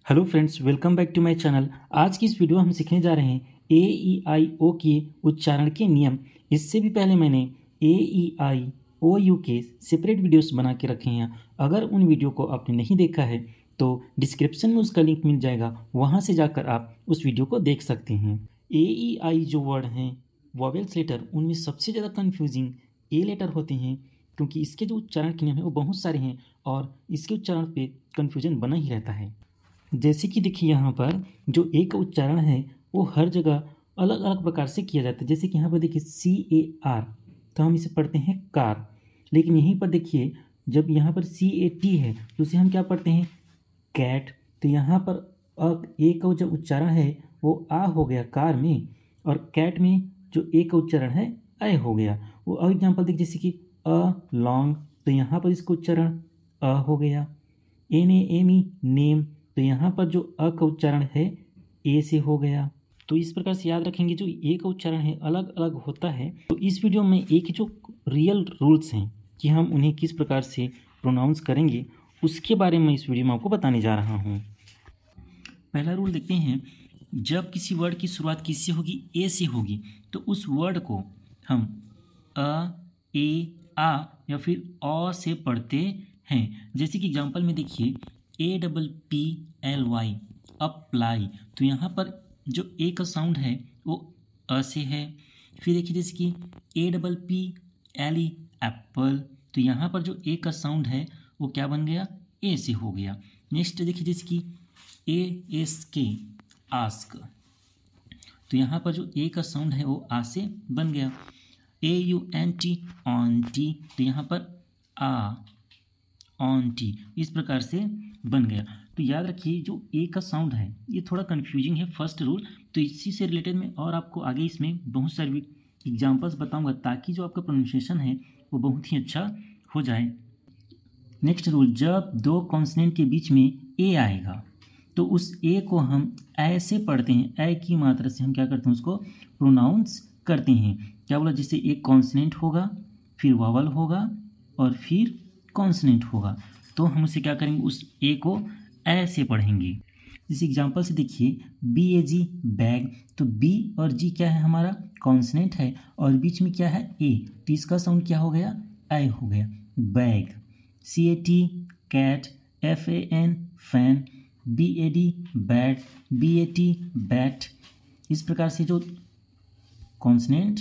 Hello friends, welcome back to my channel. आज की इस वीडियो हम सीखने जा रहे हैं ए ई आई ओ के उच्चारण के नियम। इससे भी पहले मैंने ए ई आई ओ यू के सेपरेट वीडियोस बना के रखे हैं। अगर उन वीडियो को आपने नहीं देखा है तो डिस्क्रिप्शन में उसका लिंक मिल जाएगा, वहाँ से जाकर आप उस वीडियो को देख सकते हैं। ए ई आई जो वर्ड हैं वॉवेल्स लेटर, उनमें सबसे ज़्यादा कन्फ्यूजिंग ए लेटर होते हैं, क्योंकि इसके जो उच्चारण के नियम हैं वो बहुत सारे हैं और इसके उच्चारण पे कन्फ्यूजन बना ही रहता है। जैसे कि देखिए यहाँ पर जो ए का उच्चारण है वो हर जगह अलग अलग प्रकार से किया जाता है। जैसे कि यहाँ पर देखिए CAR, तो हम इसे पढ़ते हैं कार। लेकिन यहीं पर देखिए जब यहाँ पर CAT है तो उसे हम क्या पढ़ते हैं, कैट। तो यहाँ पर ए का जो उच्चारण है वो आ हो गया कार में, और कैट में जो ए का उच्चारण है ए हो गया। वो और एग्जाम्पल देखिए, जैसे कि अ लॉन्ग, तो यहाँ पर इसका उच्चारण अ हो गया। NAME नेम, तो यहाँ पर जो अ का उच्चारण है ए से हो गया। तो इस प्रकार से याद रखेंगे, जो ए का उच्चारण है अलग अलग होता है। तो इस वीडियो में एक जो रियल रूल्स हैं कि हम उन्हें किस प्रकार से प्रोनाउंस करेंगे, उसके बारे में इस वीडियो में आपको बताने जा रहा हूँ। पहला रूल देखते हैं, जब किसी वर्ड की शुरुआत किससे होगी, ए से होगी, तो उस वर्ड को हम अ, ए, आ या फिर अ से पढ़ते हैं। जैसे कि एग्जांपल में देखिए APPLY, अप्लाई, तो यहाँ पर जो ए का साउंड है वो अ से है। फिर देखिए जैसे कि APPLE, एप्पल, तो यहाँ पर जो ए का साउंड है वो क्या बन गया, ए से हो गया। नेक्स्ट देखिए जैसे कि ASK, आस्क, तो यहाँ पर जो ए का साउंड है वो आ से बन गया। AUNT, ऑन्टी, तो यहाँ पर आ ऑन्टी, इस प्रकार से बन गया। तो याद रखिए जो ए का साउंड है ये थोड़ा कन्फ्यूजिंग है, फर्स्ट रूल। तो इसी से रिलेटेड में और आपको आगे इसमें बहुत सारी एग्जांपल्स बताऊंगा, ताकि जो आपका प्रोनाउंसिएशन है वो बहुत ही अच्छा हो जाए। नेक्स्ट रूल, जब दो कॉन्सोनेंट के बीच में ए आएगा तो उस ए को हम ऐसे पढ़ते हैं, ए की मात्रा से हम क्या करते हैं, उसको प्रोनाउंस करते हैं। क्या बोला, जैसे एक कॉन्सोनेंट होगा, फिर वावल होगा और फिर कॉन्सोनेंट होगा, तो हम उसे क्या करेंगे, उस ए को ऐसे पढ़ेंगे। जैसे एग्जांपल से देखिए BAG, बैग, तो बी और जी क्या है, हमारा कॉन्सोनेंट है, और बीच में क्या है ए, तो इसका साउंड क्या हो गया, ए हो गया, bag. CAT, cat, FAN, fan, BAD, bat, BAT, bat. इस प्रकार से जो कॉन्सोनेंट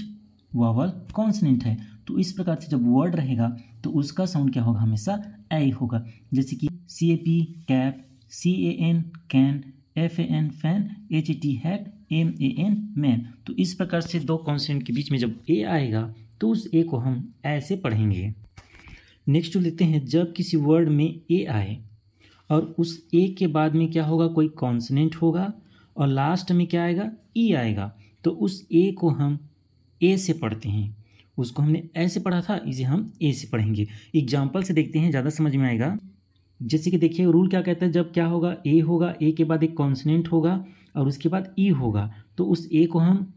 वावल कॉन्सोनेंट है, तो इस प्रकार से जब वर्ड रहेगा तो उसका साउंड क्या होगा, हमेशा ए होगा। जैसे कि CAP, cap, CAN, can, FAN, fan, HAT, hat, MAN, man. तो इस प्रकार से दो कॉन्सोनेंट के बीच में जब ए आएगा तो उस ए को हम ऐसे पढ़ेंगे। नेक्स्ट लेते हैं, जब किसी वर्ड में ए आए और उस ए के बाद में क्या होगा, कोई कॉन्सोनेंट होगा और लास्ट में क्या आएगा, ई आएगा, तो उस ए को हम ए से पढ़ते हैं। उसको हमने ऐसे पढ़ा था, इसे हम ए से पढ़ेंगे। एग्जाम्पल से देखते हैं, ज़्यादा समझ में आएगा। जैसे कि देखिए रूल क्या कहता है, जब क्या होगा, ए होगा, ए के बाद एक कॉन्सोनेंट होगा और उसके बाद ई होगा, तो उस ए को हम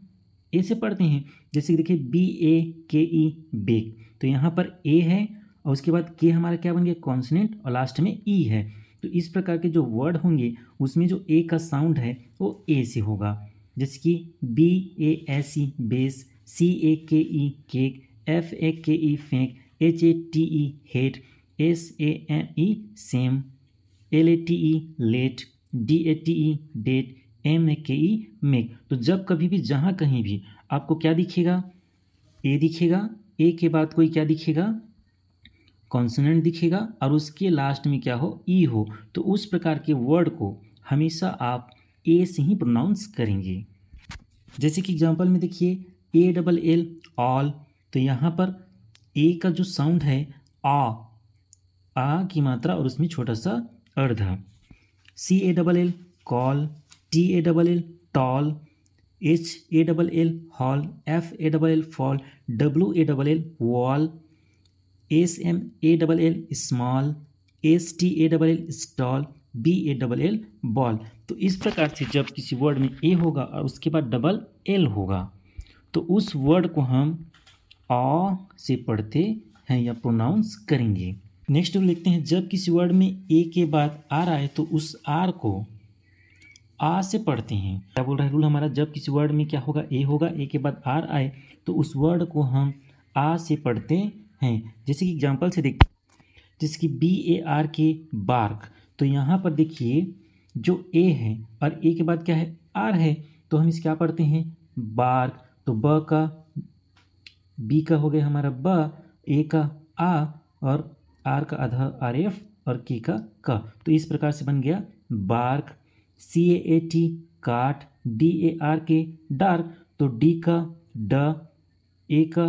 ए से पढ़ते हैं। जैसे कि देखिए BAKE, बेक, तो यहाँ पर ए है और उसके बाद के हमारा क्या बन गया, कॉन्सोनेंट, और लास्ट में ई है। तो इस प्रकार के जो वर्ड होंगे उसमें जो ए का साउंड है वो ए से होगा। जैसे कि BASE, base, CAKE, cake, FAKE, फेंक, HATE, hate, SAME, same, LATE, late, DATE, date, MAKE, make. तो जब कभी भी जहाँ कहीं भी आपको क्या दिखेगा, ए दिखेगा, ए के बाद कोई क्या दिखेगा, कॉन्सोनेंट दिखेगा, और उसके लास्ट में क्या हो, ई हो, तो उस प्रकार के वर्ड को हमेशा आप ए से ही प्रोनाउंस करेंगे। जैसे कि एग्जांपल में देखिए ALL, ऑल, तो यहाँ पर ए का जो साउंड है आ की मात्रा और उसमें छोटा सा अर्धा। CALL, call, TALL, tall, HALL, hall, FALL, fall, WALL, wall, SMALL, small, STALL, stall, BALL, ball. तो इस प्रकार से जब किसी वर्ड में ए होगा और उसके बाद डबल एल होगा तो उस वर्ड को हम आ से पढ़ते हैं या प्रोनाउंस करेंगे। नेक्स्ट लिखते हैं, जब किसी वर्ड में ए के बाद आर आए तो उस आर को आ से पढ़ते हैं। क्या बोल रहा है रूल हमारा, जब किसी वर्ड में क्या होगा, ए होगा, ए के बाद आर आए तो उस वर्ड को हम आ से पढ़ते हैं। जैसे कि एग्जाम्पल से देखते, जैसे कि BAR बार्क, तो यहाँ पर देखिए जो ए है और ए के बाद क्या है, आर है, तो हम इसे क्या पढ़ते हैं, बार्क। तो ब का, बी का हो गया हमारा ब, ए का आ, और आर का आधा RF और के का क। तो इस प्रकार से बन गया बार्क। CAT काट, DAR डार्क, तो डी का ड, ए का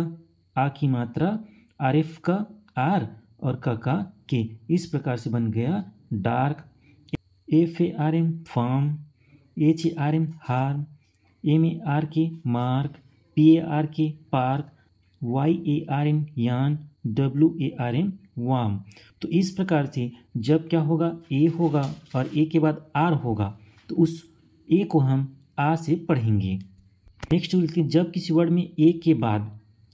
आ की मात्रा, RF का आर और क का के। इस प्रकार से बन गया dark. FARM farm, HARM harm, MARK mark, PARK park, YARN यान, WARM वाम। तो इस प्रकार से जब क्या होगा, ए होगा और ए के बाद आर होगा तो उस ए को हम आ से पढ़ेंगे। नेक्स्ट लिखते हैं, जब किसी वर्ड में ए के बाद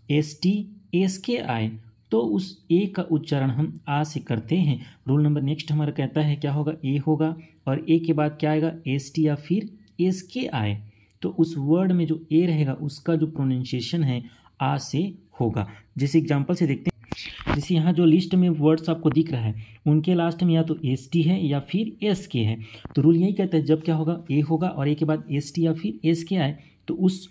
ST SK आए तो उस ए का उच्चारण हम आ से करते हैं। रूल नंबर नेक्स्ट हमारा कहता है क्या होगा, ए होगा और ए के बाद क्या आएगा, ST या फिर SK आए तो उस वर्ड में जो ए रहेगा उसका जो प्रोनाउंसिएशन है आ से होगा। जैसे एग्जांपल से देखते हैं, जैसे यहाँ जो लिस्ट में वर्ड्स आपको दिख रहा है उनके लास्ट में या तो ST है या फिर SK है। तो रूल यही कहता है जब क्या होगा, ए होगा और ए के बाद ST या फिर SK आए तो उस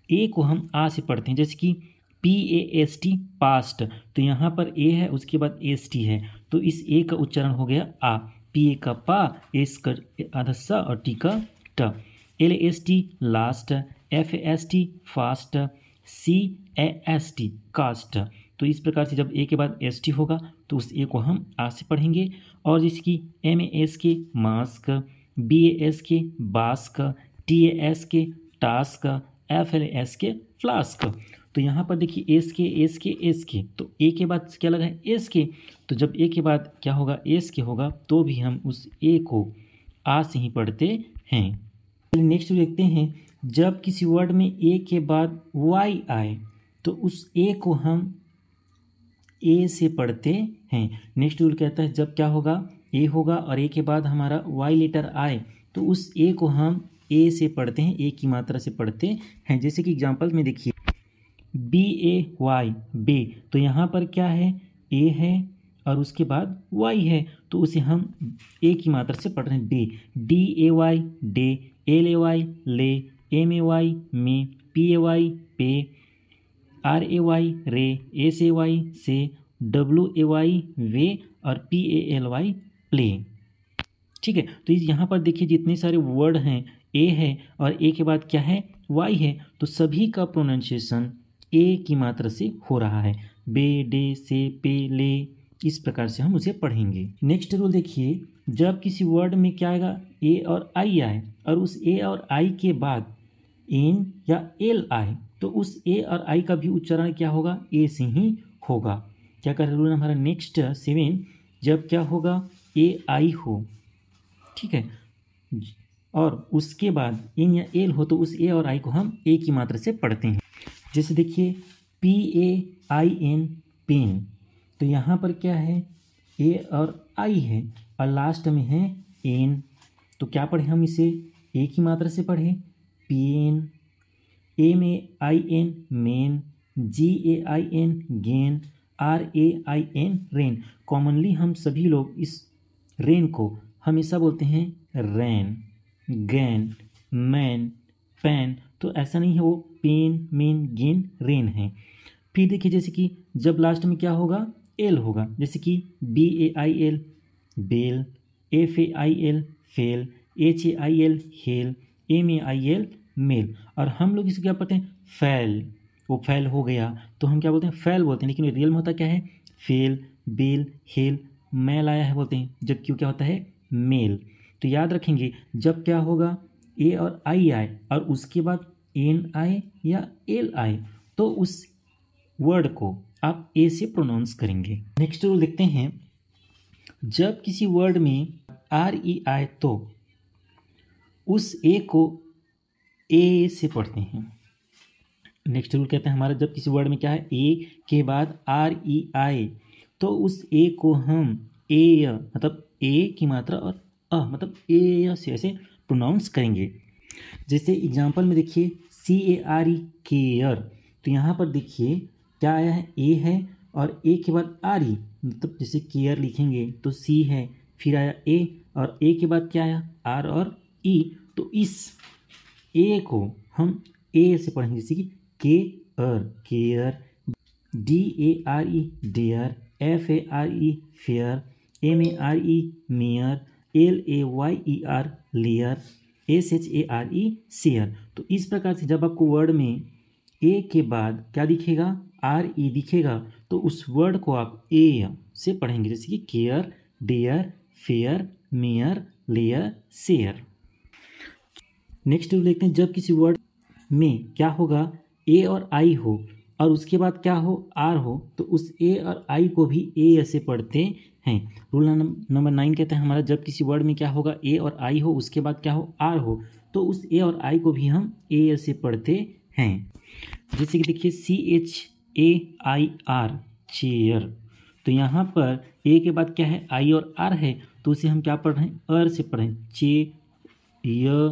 ए को हम आ से पढ़ते हैं। जैसे कि PAST पास्ट, तो यहाँ पर ए है उसके बाद ST है तो इस ए का उच्चारण हो गया आ। PA का पा, एस का आधा सा और टी का ट। LAST last, FAST fast, CAST cast. तो इस प्रकार से जब ए के बाद ST होगा तो उस ए को हम आ से पढ़ेंगे। और जैसे कि MASK mask, BASK bask, TASK task, FLASK flask. तो यहाँ पर देखिए SK तो ए के बाद क्या लगा है, SK। तो जब ए के बाद क्या होगा, SK होगा तो भी हम उस ए को आ से ही पढ़ते हैं। नेक्स्ट देखते हैं, जब किसी वर्ड में ए के बाद Y आए तो उस ए को हम ए से पढ़ते हैं। नेक्स्ट रूल कहता है जब क्या होगा, ए होगा और ए के बाद हमारा Y लेटर आए तो उस ए को हम ए से पढ़ते हैं, ए की मात्रा से पढ़ते हैं। जैसे कि एग्जांपल में देखिए BAY बे, तो यहाँ पर क्या है, ए है और उसके बाद Y है तो उसे हम ए की मात्रा से पढ़ रहे हैं बे। DAY डे, LAY ले, MAY में, PAY पे, RAY रे, SAY से, WAY वे और PALY प्ले। ठीक है, तो यहाँ पर देखिए जितने सारे वर्ड हैं, ए है और ए के बाद क्या है, Y है, तो सभी का प्रोनाउंसिएशन ए की मात्रा से हो रहा है। बे, डे, से, पे, ले, इस प्रकार से हम उसे पढ़ेंगे। नेक्स्ट रूल देखिए, जब किसी वर्ड में क्या आएगा, ए और आई आए और उस ए और आई के बाद एन या एल आए तो उस ए और आई का भी उच्चारण क्या होगा, ए से ही होगा। क्या कर रूल हमारा नेक्स्ट 7, जब क्या होगा, ए आई हो, ठीक है, और उसके बाद एन या एल हो तो उस ए और आई को हम ए की मात्रा से पढ़ते हैं। जैसे देखिए PAIN पेन, तो यहाँ पर क्या है, ए और आई है और लास्ट में है एन, तो क्या पढ़े हम इसे, ए की मात्रा से पढ़े pen. MAIN main, GAIN gain, RAIN rain. Commonly हम सभी लोग इस रेन को हमेशा बोलते हैं रैन, गैन, मैन, पैन, तो ऐसा नहीं है, वो पेन, मेन, गेन, रेन है। फिर देखिए जैसे कि जब लास्ट में क्या होगा, एल होगा, जैसे कि BAIL bail, FAIL fail, HAIL hail, MAIL mail. और हम लोग इसे क्या पढ़ते हैं, फैल, वो फैल हो गया तो हम क्या बोलते हैं, फैल बोलते हैं, लेकिन रियल में होता क्या है, फेल, बेल, हेल, मैल आया है बोलते हैं, जब क्यों क्या होता है, मेल। तो याद रखेंगे जब क्या होगा, ए और आई आए और उसके बाद एन आए या एल आए तो उस वर्ड को आप ए से प्रोनाउंस करेंगे। नेक्स्ट रूल देखते हैं, जब किसी वर्ड में RE आए तो उस ए को ए से पढ़ते हैं। नेक्स्ट रूल कहते हैं हमारा, जब किसी वर्ड में क्या है, ए के बाद RE आए तो उस ए को हम ए मतलब ए की मात्रा और मतलब ए से ऐसे प्रोनाउंस करेंगे। जैसे एग्जाम्पल में देखिए CARE केयर, तो यहाँ पर देखिए क्या आया है, ए है और ए के बाद RE, मतलब जैसे केयर लिखेंगे तो C है, फिर आया ए और ए के बाद क्या आया, R और E। तो इस ए को हम ए से पढ़ेंगे, जैसे कि care, DARE dare, FARE fare, MARE mare, LAYER layer, SHARE share. तो इस प्रकार से जब आपको वर्ड में ए के बाद क्या दिखेगा, RE दिखेगा, तो उस वर्ड को आप ए से पढ़ेंगे, जैसे कि care, dare, fare, mare, layer, share. Next देखते हैं, जब किसी वर्ड में क्या होगा, ए और आई हो और उसके बाद क्या हो, आर हो, तो उस ए और आई को भी ए ऐसे पढ़ते हैं। रूल नंबर 9 कहता है हमारा, जब किसी वर्ड में क्या होगा, ए और आई हो, उसके बाद क्या हो, आर हो, तो उस ए और आई को भी हम ए ऐसे पढ़ते हैं। जैसे कि देखिए CHAIR चेयर, तो यहाँ पर ए के बाद क्या है, आई और आर है, तो उसे हम क्या पढ़ रहे हैं, अर से पढ़ें, चेयर,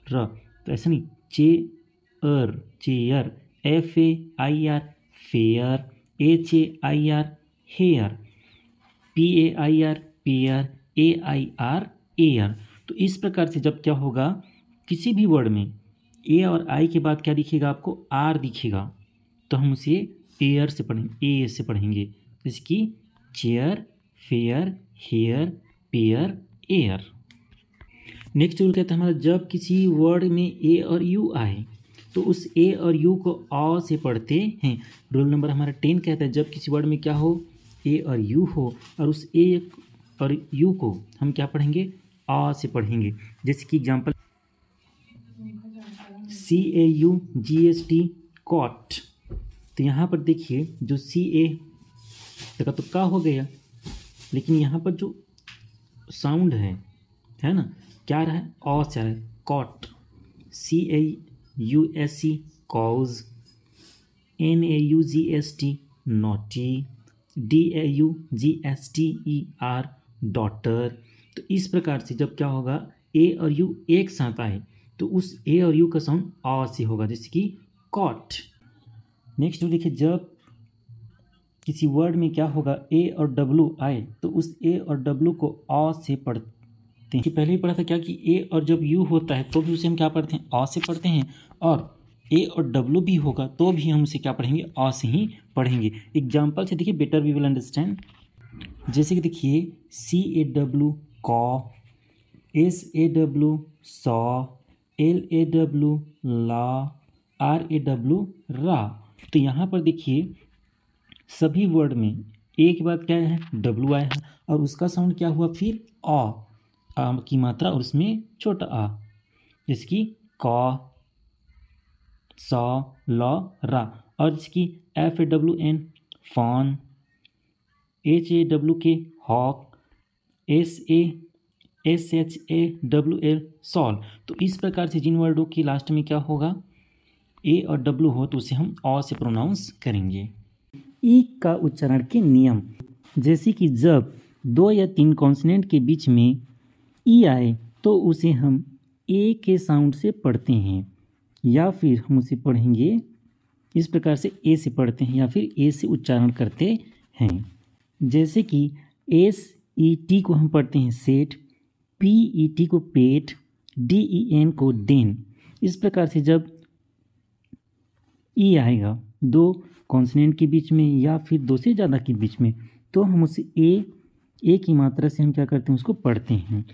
तो ऐसा नहीं, chair, FAIR fair, HAIR hair, PAIR pair, AIR air. तो इस प्रकार से जब क्या होगा, किसी भी वर्ड में ए और आई के बाद क्या दिखेगा आपको, आर दिखेगा, तो हम उसे एयर से पढ़ेंगे, ए से पढ़ेंगे, जैसे कि chair, fair, hair, pair, air. Next rule कहता है हमारा, जब किसी वर्ड में ए और यू आए तो उस ए और यू को अ से पढ़ते हैं। रूल नंबर हमारा 10 कहता है, जब किसी वर्ड में क्या हो, ए और यू हो और उस ए और यू को हम क्या पढ़ेंगे, अ से पढ़ेंगे। जैसे कि एग्जांपल CAUGST कॉट, तो यहाँ पर देखिए जो CA का तो का हो गया, लेकिन यहाँ पर जो साउंड है ना, क्या रहा है, अ से आ रहा है, caught, CAUSE cause, NAUGST naughty, DAUGSTER daughter. तो इस प्रकार से जब क्या होगा, ए और यू एक साथ आए तो उस ए और यू का साउंड अ से होगा, जैसे कि कॉट। नेक्स्ट देखिए, जब किसी वर्ड में क्या होगा, ए और डब्लू आए तो उस ए और डब्लू को अ से पढ़ते हैं। पहले ही पढ़ा था क्या कि ए और जब यू होता है तो भी उसे हम क्या पढ़ते हैं, अ से पढ़ते हैं, और ए और डब्लू भी होगा तो भी हम उसे क्या पढ़ेंगे, अ से ही पढ़ेंगे। एग्जाम्पल से देखिए, बेटर वी विल अंडरस्टैंड। जैसे कि देखिए CAW कॉ, SAW सॉ, LAW ला, RAW रा। तो यहाँ पर देखिए सभी वर्ड में ए के बाद क्या है, डब्लू आया है और उसका साउंड क्या हुआ, फिर आ की मात्रा और उसमें छोटा आ, जैसे कि कॉ, सॉ, लॉ, रा। और जैसे कि FAWN fawn, HAWK hawk, SHAWL shawl. तो इस प्रकार से जिन वर्डों के लास्ट में क्या होगा, ए और डब्लू हो, तो उसे हम अ से प्रोनाउंस करेंगे। ई का उच्चारण के नियम, जैसे कि जब 2 या 3 कॉन्सोनेंट के बीच में ई आए तो उसे हम ए के साउंड से पढ़ते हैं, या फिर हम उसे पढ़ेंगे इस प्रकार से, ए से पढ़ते हैं या फिर ए से उच्चारण करते हैं। जैसे कि SET को हम पढ़ते हैं सेट, PET को पेट, DEN को डेन। इस प्रकार से जब ई आएगा 2 कॉन्सोनेंट के बीच में या फिर 2 से ज़्यादा के बीच में, तो हम उसे ए की मात्रा से हम क्या करते हैं, उसको पढ़ते हैं।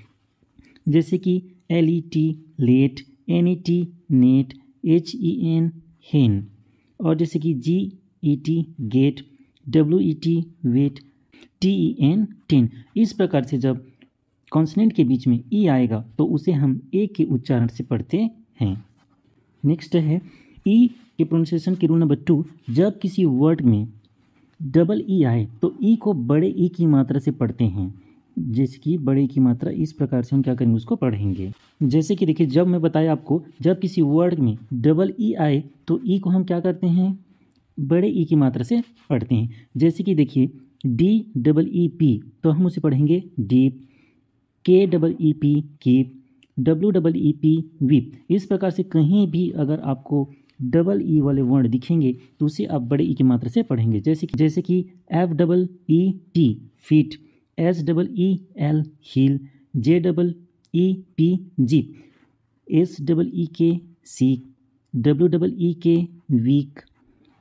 जैसे कि LET let, NET net, HEN hen. और जैसे कि GET get, WET wet, TEN ten. इस प्रकार से जब कॉन्सोनेंट के बीच में ई आएगा तो उसे हम ए के उच्चारण से पढ़ते हैं। नेक्स्ट है ई के प्रोनाउंसिएशन के रूल नंबर 2, जब किसी वर्ड में डबल ई आए तो ई को बड़े ई की मात्रा से पढ़ते हैं। जैसे कि बड़े ई की मात्रा इस प्रकार से हम क्या करेंगे, उसको पढ़ेंगे। जैसे कि देखिए, जब मैं बताया आपको, जब किसी वर्ड में डबल ई आए तो ई को हम क्या करते हैं, बड़े ई की मात्रा से पढ़ते हैं। जैसे कि देखिए DEEP, तो हम उसे पढ़ेंगे deep, KEEP keep, WEEP weep. इस प्रकार से कहीं भी अगर आपको डबल ई वाले वर्ण दिखेंगे तो उसे आप बड़े ई की मात्रा से पढ़ेंगे, जैसे कि FEET feet, SEEL heel, JEEP jeep, SEEK seek, WEEK week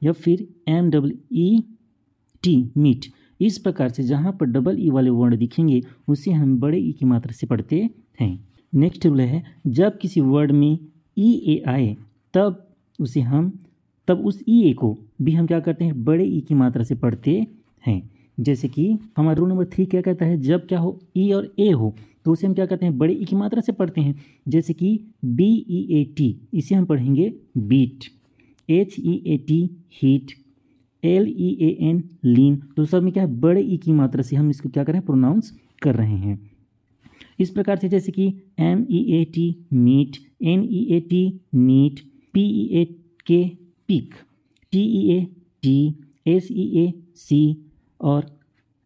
या फिर MEET मीट। इस प्रकार से जहाँ पर डबल ई वाले वर्ण दिखेंगे उसे हम बड़े ई की मात्रा से पढ़ते हैं। नेक्स्ट रूल है, जब किसी वर्ड में EA आए तब उस EA को भी हम क्या करते हैं, बड़े ई की मात्रा से पढ़ते हैं। जैसे कि हमारा रूल नंबर 3 क्या कहता है, जब क्या हो E और A हो तो उसे हम क्या करते हैं, बड़े ई की मात्रा से पढ़ते हैं। जैसे कि BEAT, इसे हम पढ़ेंगे बीट, HEAT हीट, LEAN लीन। तो सब में क्या है, बड़े ई की मात्रा से हम इसको क्या कर रहे हैं, प्रोनाउंस कर रहे हैं। इस प्रकार से जैसे कि MEAT meat, NEAT neat, PEAK peak, TEAT SEAC और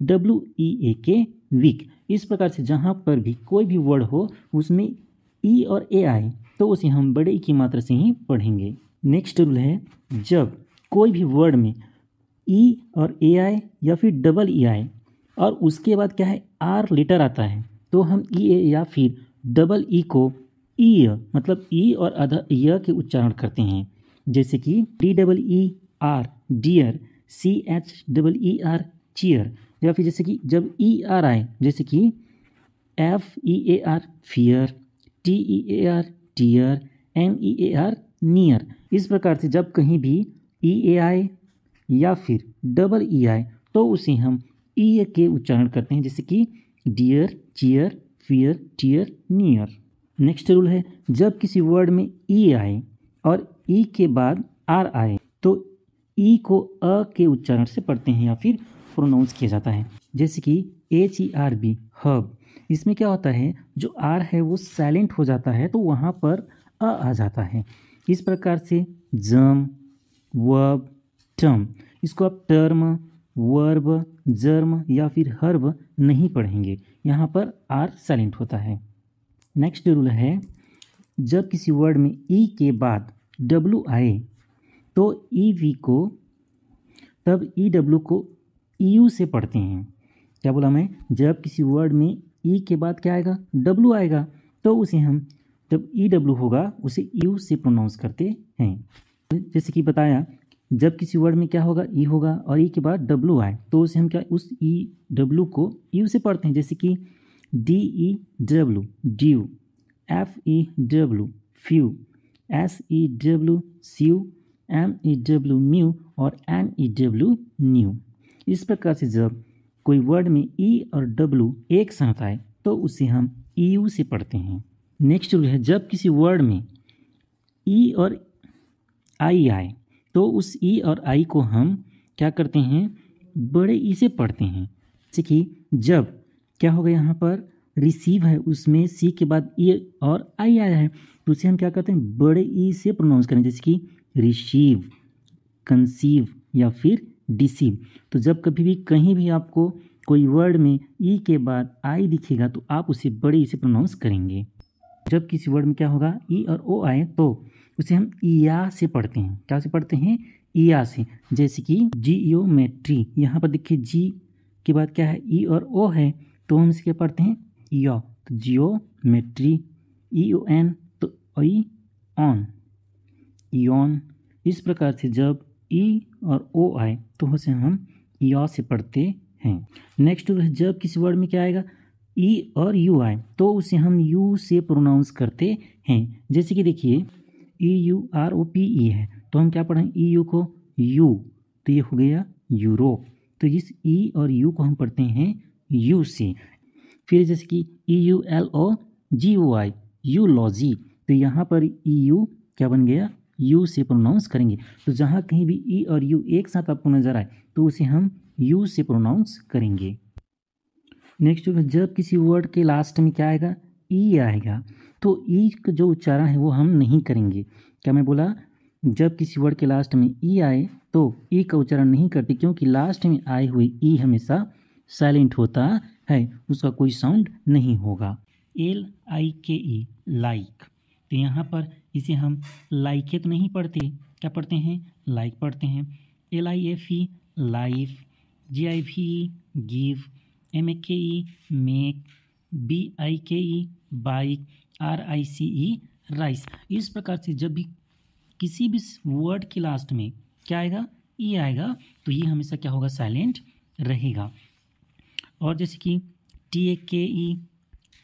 WEAK वीक। इस प्रकार से जहाँ पर भी कोई भी वर्ड हो उसमें E और A आए तो उसे हम बड़े ई की मात्रा से ही पढ़ेंगे। नेक्स्ट रूल है, जब कोई भी वर्ड में E और A आए या फिर डबल ई आए और उसके बाद क्या है, R लेटर आता है तो हम EA या फिर डबल ई को ई मतलब ई और आधा य के उच्चारण करते हैं। जैसे कि DEER डियर, CHEER चीयर, या फिर जैसे कि जब ER आए जैसे कि FEAR fear, TEAR tear, NEAR near. इस प्रकार से जब कहीं भी EA आए या फिर डबल ई आए तो उसे हम ई के उच्चारण करते हैं, जैसे कि dear, cheer, fear, tear, near. Next rule है, जब किसी वर्ड में ई आए और ई के बाद आर आए तो ई को अ के उच्चारण से पढ़ते हैं या फिर प्रोनाउंस किया जाता है। जैसे कि HERB हब, इसमें क्या होता है, जो आर है वो साइलेंट हो जाता है तो वहाँ पर अ आ जाता है। इस प्रकार से जम, वर्ब, टर्म, इसको आप टर्म, वर्ब, जर्म या फिर हर्ब नहीं पढ़ेंगे, यहाँ पर आर साइलेंट होता है। नेक्स्ट रूल है, जब किसी वर्ड में ई के बाद डब्लू आए तो EV को तब EW को EU से पढ़ते हैं। क्या बोला मैं, जब किसी वर्ड में ई के बाद क्या आएगा, डब्लू आएगा तो उसे हम जब EW होगा उसे EU से प्रोनाउंस करते हैं। जैसे कि बताया, जब किसी वर्ड में क्या होगा, ई होगा और ई के बाद डब्लू आए तो उसे हम क्या उस EW को EU से पढ़ते हैं। जैसे कि DEW due, FEW few, SEW स्यू, MEW म्यू और NEW न्यू। इस प्रकार से जब कोई वर्ड में ई और डब्लू एक साथ आए तो उसे हम EU से पढ़ते हैं। नेक्स्ट रूल है, जब किसी वर्ड में ई और आई आए तो उस ई और आई को हम क्या करते हैं, बड़े ई से पढ़ते हैं। जैसे कि जब क्या होगा, यहाँ पर रिसीव है उसमें सी के बाद ई और आई आया है तो उसे हम क्या करते हैं, बड़े ई से प्रोनाउंस करें। जैसे कि रिसीव, कंसीव या फिर डिसीव। तो जब कभी भी कहीं भी आपको कोई वर्ड में ई के बाद आई दिखेगा तो आप उसे बड़े ई से प्रोनाउंस करेंगे। जब किसी वर्ड में क्या होगा, ई और ओ आए तो उसे हम ईया से पढ़ते हैं। क्या से पढ़ते हैं, ईया से। जैसे कि जियोमेट्री, यहाँ पर देखिए जी के बाद क्या है, ई और ओ है तो हम इसे क्या पढ़ते हैं, यो, तो जियोमेट्री। EON तो ई ऑन, इॉन। इस प्रकार से जब ई और ओ आए तो उसे हम या से पढ़ते हैं। नेक्स्ट जब किसी वर्ड में क्या आएगा, ई और यू आए तो उसे हम यू से प्रोनाउंस करते हैं। जैसे कि देखिए EUROPE है तो हम क्या पढ़ें, EU को यू, तो ये हो गया यूरोप। तो इस ई और यू को हम पढ़ते हैं यू से। फिर जैसे कि EULOGY यूलॉजी, तो यहाँ पर EU क्या बन गया, यू से प्रोनाउंस करेंगे। तो जहाँ कहीं भी ई और यू एक साथ आपको नजर आए तो उसे हम यू से प्रोनाउंस करेंगे। नेक्स्ट जब किसी वर्ड के लास्ट में क्या आएगा, ई आएगा तो ई का जो उच्चारण है वो हम नहीं करेंगे। क्या मैं बोला, जब किसी वर्ड के लास्ट में ई आए तो ई का उच्चारण नहीं करते, क्योंकि लास्ट में आए हुए ई हमेशा साइलेंट होता है, उसका कोई साउंड नहीं होगा। LIKE लाइक, तो यहाँ पर इसे हम लाइके तो नहीं पढ़ते, क्या पढ़ते हैं? लाइक पढ़ते हैं। LIFE life, GIVE give, MAKE make, BIKE bike, RICE rice. इस प्रकार से जब भी किसी भी वर्ड के लास्ट में क्या आएगा? ई आएगा, तो ये हमेशा क्या होगा? साइलेंट रहेगा। और जैसे कि TAKE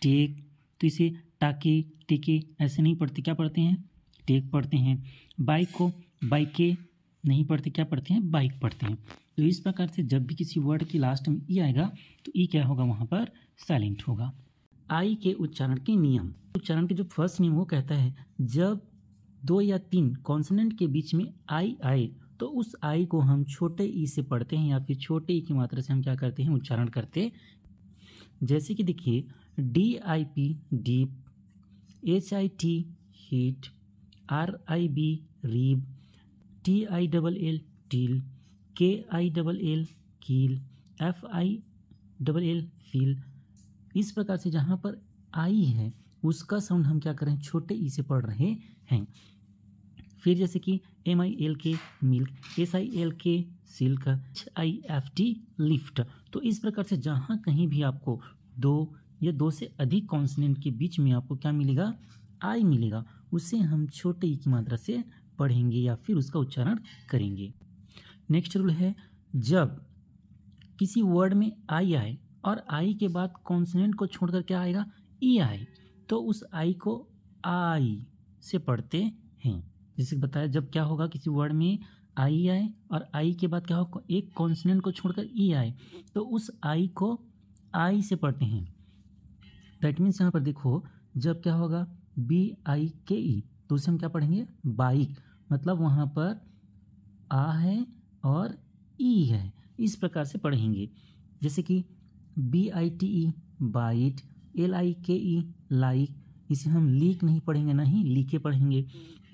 टेक, तो इसे टाके टेके ऐसे नहीं पढ़ते, क्या पढ़ते हैं? टेक पढ़ते हैं। बाइक को बाइके नहीं पढ़ते, क्या पढ़ते हैं? बाइक पढ़ते हैं। तो इस प्रकार से जब भी किसी वर्ड के लास्ट में ई आएगा तो ई क्या होगा? वहाँ पर साइलेंट होगा। आई के उच्चारण के नियम। उच्चारण के जो फर्स्ट नियम वो कहता है जब 2 या 3 कॉन्सोनेंट के बीच में आई आए तो उस आई को हम छोटे ई से पढ़ते हैं या फिर छोटे ई की मात्रा से हम क्या करते हैं? उच्चारण करते। जैसे कि देखिए DIP deep, HIT heat, RIB rib, TILL teal, KILL keel, FILL feel. इस प्रकार से जहाँ पर आई है उसका साउंड हम क्या करें? छोटे ई से पढ़ रहे हैं। फिर जैसे कि MILK milk, SILK silk, HIFT lift. तो इस प्रकार से जहाँ कहीं भी आपको 2 या 2 से अधिक कॉन्सोनेंट के बीच में आपको क्या मिलेगा? आई मिलेगा, उसे हम छोटे ई की मात्रा से पढ़ेंगे या फिर उसका उच्चारण करेंगे। नेक्स्ट रूल है जब किसी वर्ड में आई आए और आई के बाद कॉन्सोनेंट को छोड़कर क्या आएगा? ई आए, तो उस आई को आई से पढ़ते हैं। जैसे बताया जब क्या होगा? किसी वर्ड में आई आए और आई के बाद क्या होगा? एक कॉन्सोनेंट को छोड़कर ई आए, तो उस आई को आई से पढ़ते हैं। दैट मीन्स यहाँ पर देखो जब क्या होगा? BIKE, तो उसे हम क्या पढ़ेंगे? बाइक, मतलब वहाँ पर आ है और ई है, इस प्रकार से पढ़ेंगे। जैसे कि BITE बाइट, LIKE लाइक, इसे हम लीक नहीं पढ़ेंगे, नहीं लीके पढ़ेंगे।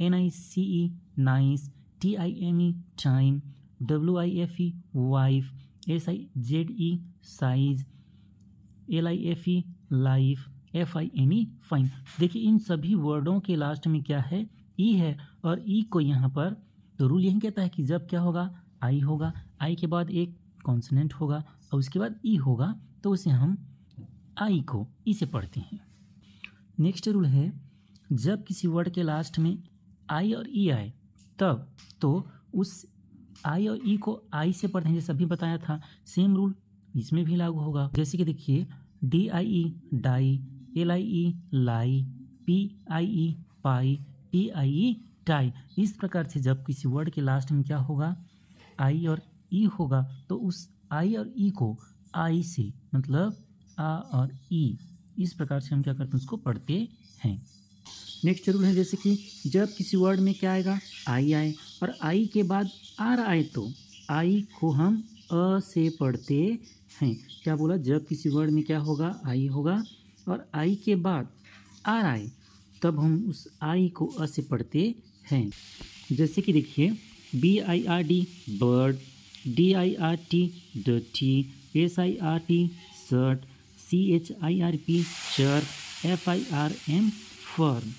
NICE nice, TIME time, WIFE wife, SIZE size, LIFE life, FINE fine. देखिए इन सभी वर्डों के लास्ट में क्या है? ई है, और ई को यहाँ पर तो रूल यही कहता है कि जब क्या होगा? आई होगा, आई के बाद एक कॉन्सोनेंट होगा और उसके बाद ई होगा, तो उसे हम आई को ई से पढ़ते हैं। नेक्स्ट रूल है जब किसी वर्ड के लास्ट में आई और ई आए तब तो उस आई और ई को आई से पढ़ते हैं, जैसे अभी बताया था। सेम रूल इसमें भी लागू होगा। जैसे कि देखिए DIE डाई, LIE लाई, PIE पाई, TIE टाई। इस प्रकार से जब किसी वर्ड के लास्ट में क्या होगा? आई और ई होगा, तो उस आई और ई को आई से, मतलब आ और ई, इस प्रकार से हम क्या करते हैं? उसको पढ़ते हैं। नेक्स्ट रूल है जैसे कि जब किसी वर्ड में क्या आएगा? आई आए और आई के बाद आर आए तो आई को हम अ से पढ़ते हैं। क्या बोला? जब किसी वर्ड में क्या होगा? आई होगा और आई के बाद आर आए तब हम उस आई को अ से पढ़ते हैं। जैसे कि देखिए BIRD bird, DIRT dirty, SIRT shirt, CHIRP chirp, FIRM firm.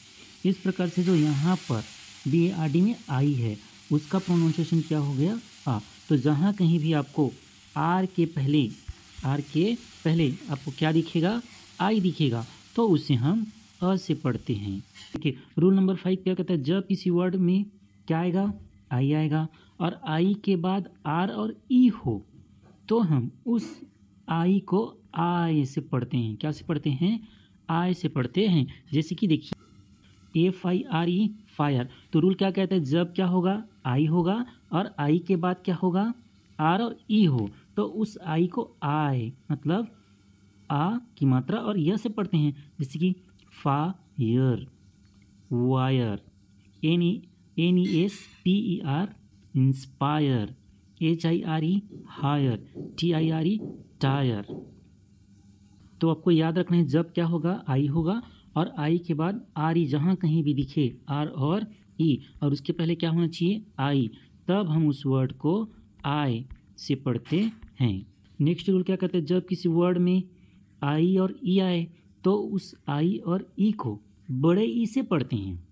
इस प्रकार से जो यहाँ पर BIRD में आई है उसका प्रोनाउंसिएशन क्या हो गया? आ। तो जहाँ कहीं भी आपको आर के पहले आपको क्या दिखेगा? आई दिखेगा, तो उसे हम अ से पढ़ते हैं। देखिए रूल नंबर 5 क्या कहता है? जब किसी वर्ड में क्या आएगा? आई आएगा और आई के बाद आर और ई हो तो हम उस आई को आय से पढ़ते हैं। क्या से पढ़ते हैं? आय से पढ़ते हैं। जैसे कि देखिए FIRE फायर, तो रूल क्या कहता है? जब क्या होगा? आई होगा और आई के बाद क्या होगा? आर और ई हो, तो उस आई को आय, मतलब आ की मात्रा और य से पढ़ते हैं। जैसे कि fire, wire, NESPER inspire, HIRE hire, TIRE tire. तो आपको याद रखना है जब क्या होगा? आई होगा और आई के बाद आर ई, जहाँ कहीं भी दिखे आर और ई और उसके पहले क्या होना चाहिए? आई, तब हम उस वर्ड को आई से पढ़ते हैं। नेक्स्ट रूल क्या कहते हैं? जब किसी वर्ड में आई और ई आए तो उस आई और ई को बड़े ई से पढ़ते हैं।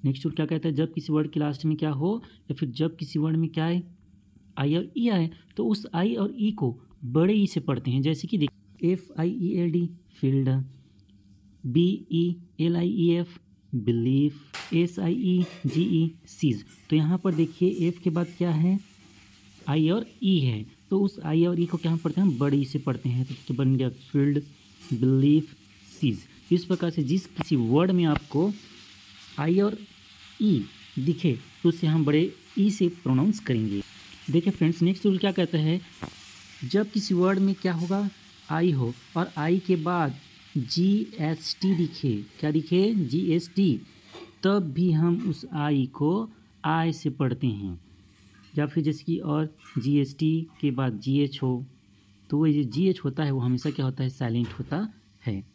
नेक्स्ट रूल क्या कहता है, जब किसी वर्ड के लास्ट में क्या हो या फिर जब किसी वर्ड में क्या आए, आई और ई आए, तो उस आई और ई को बड़े ई से पढ़ते हैं। जैसे कि देखिए FIELD field, BELIEF belief, SIEGE siege. तो यहाँ पर देखिए एफ के बाद क्या है, आई और ई है, तो उस आई और ई को क्या हम पढ़ते हैं, बड़े ई से पढ़ते हैं। तो बन गया फील्ड, बिलीफ, सीज। इस प्रकार से जिस किसी वर्ड में आपको आई और ई दिखे तो उसे हम बड़े ई से प्रोनाउंस करेंगे। देखिए फ्रेंड्स, नेक्स्ट रूल क्या कहता है, जब किसी वर्ड में क्या होगा, आई हो और आई के बाद GST दिखे, क्या दिखे, GST, तब भी हम उस आई को आई से पढ़ते हैं। या फिर जैसे कि और GST के बाद GH हो, तो वो जो GH होता है वो हमेशा क्या होता है, साइलेंट होता है।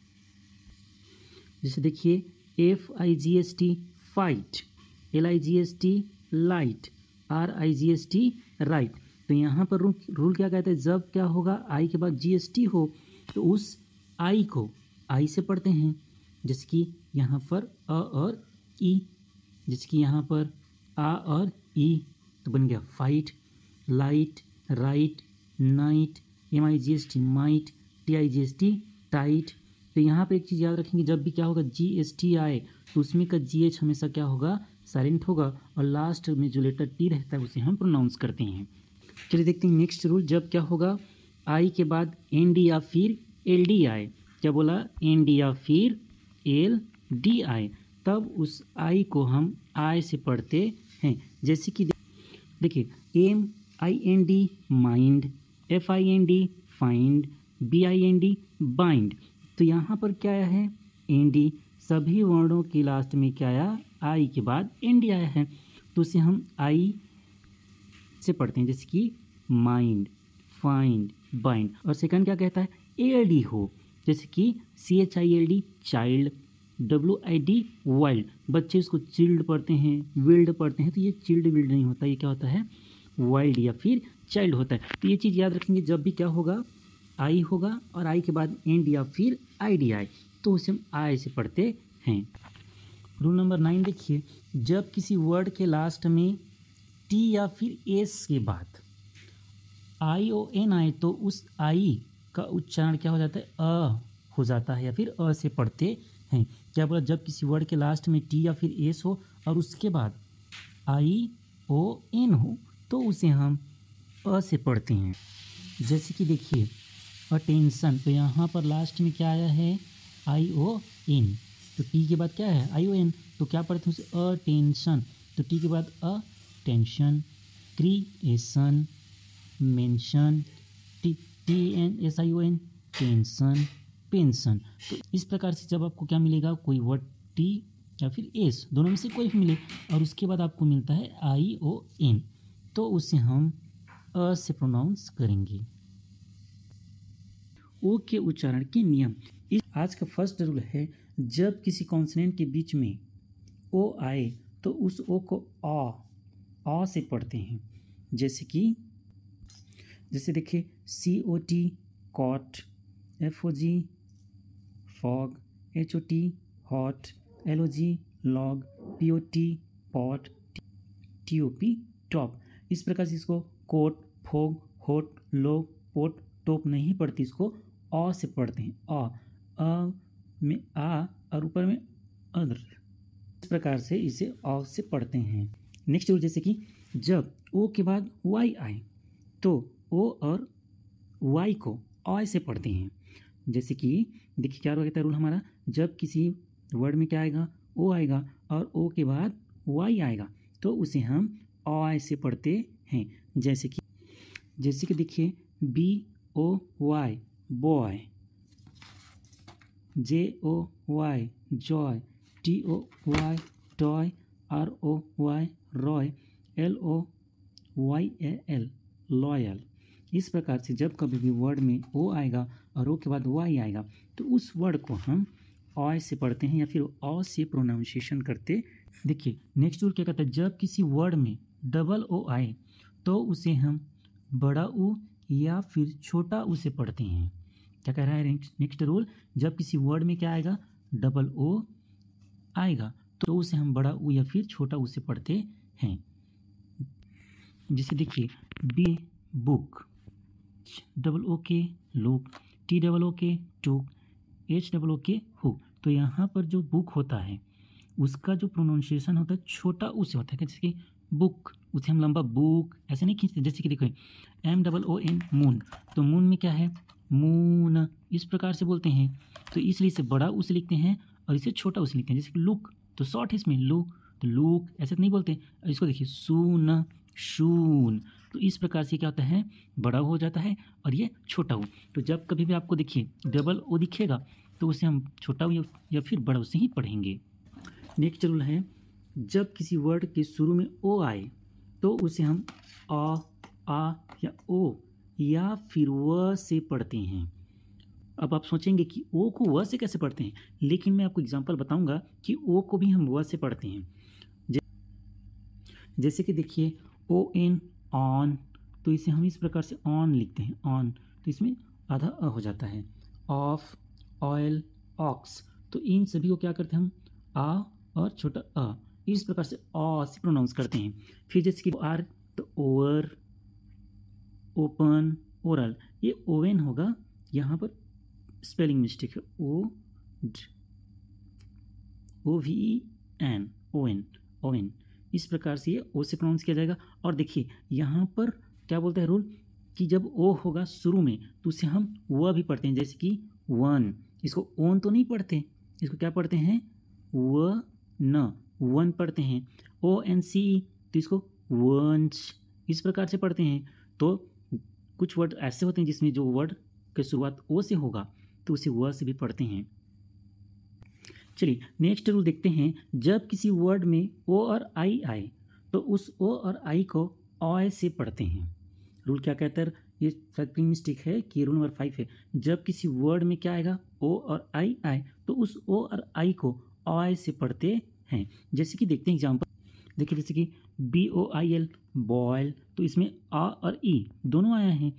जैसे देखिए FIGST fight, LIGST light, RIGST right. तो यहाँ पर रूल क्या कहता है, जब क्या होगा, आई के बाद GST हो तो उस आई को आई से पढ़ते हैं। जैसे कि यहाँ पर अ और ई, जैसे कि यहाँ पर आ और ई, तो बन गया fight, light, right, night, MIGST might, TIGST tight. तो यहाँ पर एक चीज़ याद रखेंगे, जब भी क्या होगा GST आए तो उसमें का GH हमेशा क्या होगा, साइलेंट होगा, और लास्ट में जो लेटर टी रहता है उसे हम प्रोनाउंस करते हैं। चलिए देखते हैं नेक्स्ट रूल, जब क्या होगा, आई के बाद ND या फिर LD आए, क्या बोला, ND या फिर LD आए, तब उस आई को हम आई से पढ़ते हैं। जैसे कि देखिए MIND mind, FIND find, BIND bind. तो यहाँ पर क्या आया है, ND, सभी वर्णों के लास्ट में क्या आया, आई के बाद ND आया है, तो उसे हम आई से पढ़ते हैं। जैसे कि माइंड, फाइंड, बाइंड। और सेकंड क्या कहता है, ALD हो, जैसे कि CHILD चाइल्ड, WID वाइल्ड। बच्चे इसको चिल्ड पढ़ते हैं, विल्ड पढ़ते हैं, तो ये चिल्ड विल्ड नहीं होता, ये क्या होता है, वाइल्ड या फिर चाइल्ड होता है। तो ये चीज़ याद रखेंगे, जब भी क्या होगा, आई होगा और आई के बाद एंड या फिर ID आए तो उसे हम आई से पढ़ते हैं। रूल नंबर 9 देखिए, जब किसी वर्ड के लास्ट में T या फिर S के बाद ION आए तो उस आई का उच्चारण क्या हो जाता है, अ हो जाता है या फिर अ से पढ़ते हैं। क्या बोला, जब किसी वर्ड के लास्ट में T या फिर S हो और उसके बाद ION हो तो उसे हम अ से पढ़ते हैं। जैसे कि देखिए अटेंशन, तो यहाँ पर लास्ट में क्या आया है, ION, तो टी के बाद क्या है, ION, तो क्या पढ़ते हैं उसे, अटेंशन। तो टी के बाद attention, creation, mention, TNSION tension, pension. तो इस प्रकार से जब आपको क्या मिलेगा, कोई वर्ड टी या फिर एस दोनों में से कोई भी मिले और उसके बाद आपको मिलता है ION, तो उसे हम अ से प्रोनाउंस करेंगे। ओ के उच्चारण के नियम। इस आज का फर्स्ट रूल है, जब किसी कॉन्सोनेंट के बीच में ओ आए तो उस ओ को अ से पढ़ते हैं। जैसे देखिए COT cot, FOG fog, HOT hot, LOG log, POT pot, TOP top. इस प्रकार से इसको कोट, फोग, होट, लोग, पोट, टोप नहीं पढ़ती, इसको अ से पढ़ते हैं। अ में आ और ऊपर में अदर, इस प्रकार से इसे अ से पढ़ते हैं। नेक्स्ट रूल, जैसे कि जब ओ के बाद वाई आए तो ओ और वाई को अ से पढ़ते हैं। जैसे कि देखिए क्या रहता है रूल हमारा, जब किसी वर्ड में क्या आएगा, ओ आएगा और ओ के बाद वाई आएगा तो उसे हम अ से पढ़ते हैं। जैसे कि देखिए BOY boy, JOY Joy, TOY toy, ROY Roy, LOYAL loyal. इस प्रकार से जब कभी भी वर्ड में ओ आएगा और ओ के बाद वाई आएगा तो उस वर्ड को हम अ से पढ़ते हैं या फिर अ से प्रोनाउंसिएशन करते। देखिए नेक्स्ट रूल क्या कहता है, जब किसी वर्ड में डबल ओ आए तो उसे हम बड़ा ऊ या फिर छोटा ऊ से पढ़ते हैं। क्या कह रहा है नेक्स्ट रूल, जब किसी वर्ड में क्या आएगा, डबल ओ आएगा तो उसे हम बड़ा ऊ या फिर छोटा ऊ से पढ़ते हैं। जैसे देखिए बी बुक, डबल ओ के लुक, टी डबल ओ के टुक, एच डबल ओ के हुक। तो यहाँ पर जो बुक होता है उसका जो प्रोनाउंसिएशन होता है छोटा ऊ से होता है। जैसे कि बुक, उसे हम लंबा बुक ऐसे नहीं खींचते। जैसे कि देखो M double O N moon, तो मून में क्या है, मून, इस प्रकार से बोलते हैं। तो इसलिए इसे बड़ा ऊ से लिखते हैं और इसे छोटा ऊ से लिखते हैं। जैसे कि लुक, तो शॉर्ट है इसमें लू, तो लुक ऐसे तो नहीं बोलते। इसको देखिए सून, शून, तो इस प्रकार से क्या होता है, बड़ा हो जाता है और ये छोटा हो। तो जब कभी भी आपको देखिए डबल ओ दिखेगा तो उसे हम छोटा हो या फिर बड़ा से ही पढ़ेंगे। नेक्स्ट रूल है, जब किसी वर्ड के शुरू में ओ आए तो उसे हम आ या ओ या फिर व से पढ़ते हैं। अब आप सोचेंगे कि ओ को व से कैसे पढ़ते हैं, लेकिन मैं आपको एग्जांपल बताऊंगा कि ओ को भी हम व से पढ़ते हैं। जैसे कि देखिए ओ एन ऑन, तो इसे हम इस प्रकार से ऑन लिखते हैं, ऑन, तो इसमें आधा अ हो जाता है। ऑफ, ऑयल, ऑक्स, तो इन सभी को क्या करते हैं हम आ और छोटा अ इस प्रकार से अ से प्रोनाउंस करते हैं। फिर जैसे कि आर, तो ओवर, ओपन, ओरल, ये ओवेन होगा, यहाँ पर स्पेलिंग मिस्टेक है, O V N, O N, oven, इस प्रकार से ये ओ से प्रोनाउंस किया जाएगा। और देखिए यहाँ पर क्या बोलता है रूल कि जब ओ होगा शुरू में तो उसे हम व भी पढ़ते हैं। जैसे कि वन, इसको ओन तो नहीं पढ़ते, इसको क्या पढ़ते हैं, व न, वन पढ़ते हैं। ओ एन सी, तो इसको वंस, इस प्रकार से पढ़ते हैं। तो कुछ वर्ड ऐसे होते हैं जिसमें जो वर्ड की शुरुआत ओ से होगा तो उसे व से भी पढ़ते हैं। चलिए नेक्स्ट रूल देखते हैं, जब किसी वर्ड में ओ और आई आए तो उस ओ और आई को ऑय से पढ़ते हैं। रूल क्या कहता है, ये स्पेलिंग मिस्टेक है कि रूल नंबर 5 है। जब किसी वर्ड में क्या आएगा, ओ और आई आए तो उस ओ और आई को ऑय से पढ़ते हैं। जैसे कि देखते हैं एग्जाम्पल, देखिए जैसे कि BOIL बॉयल, तो इसमें आ और ई दोनों आया है।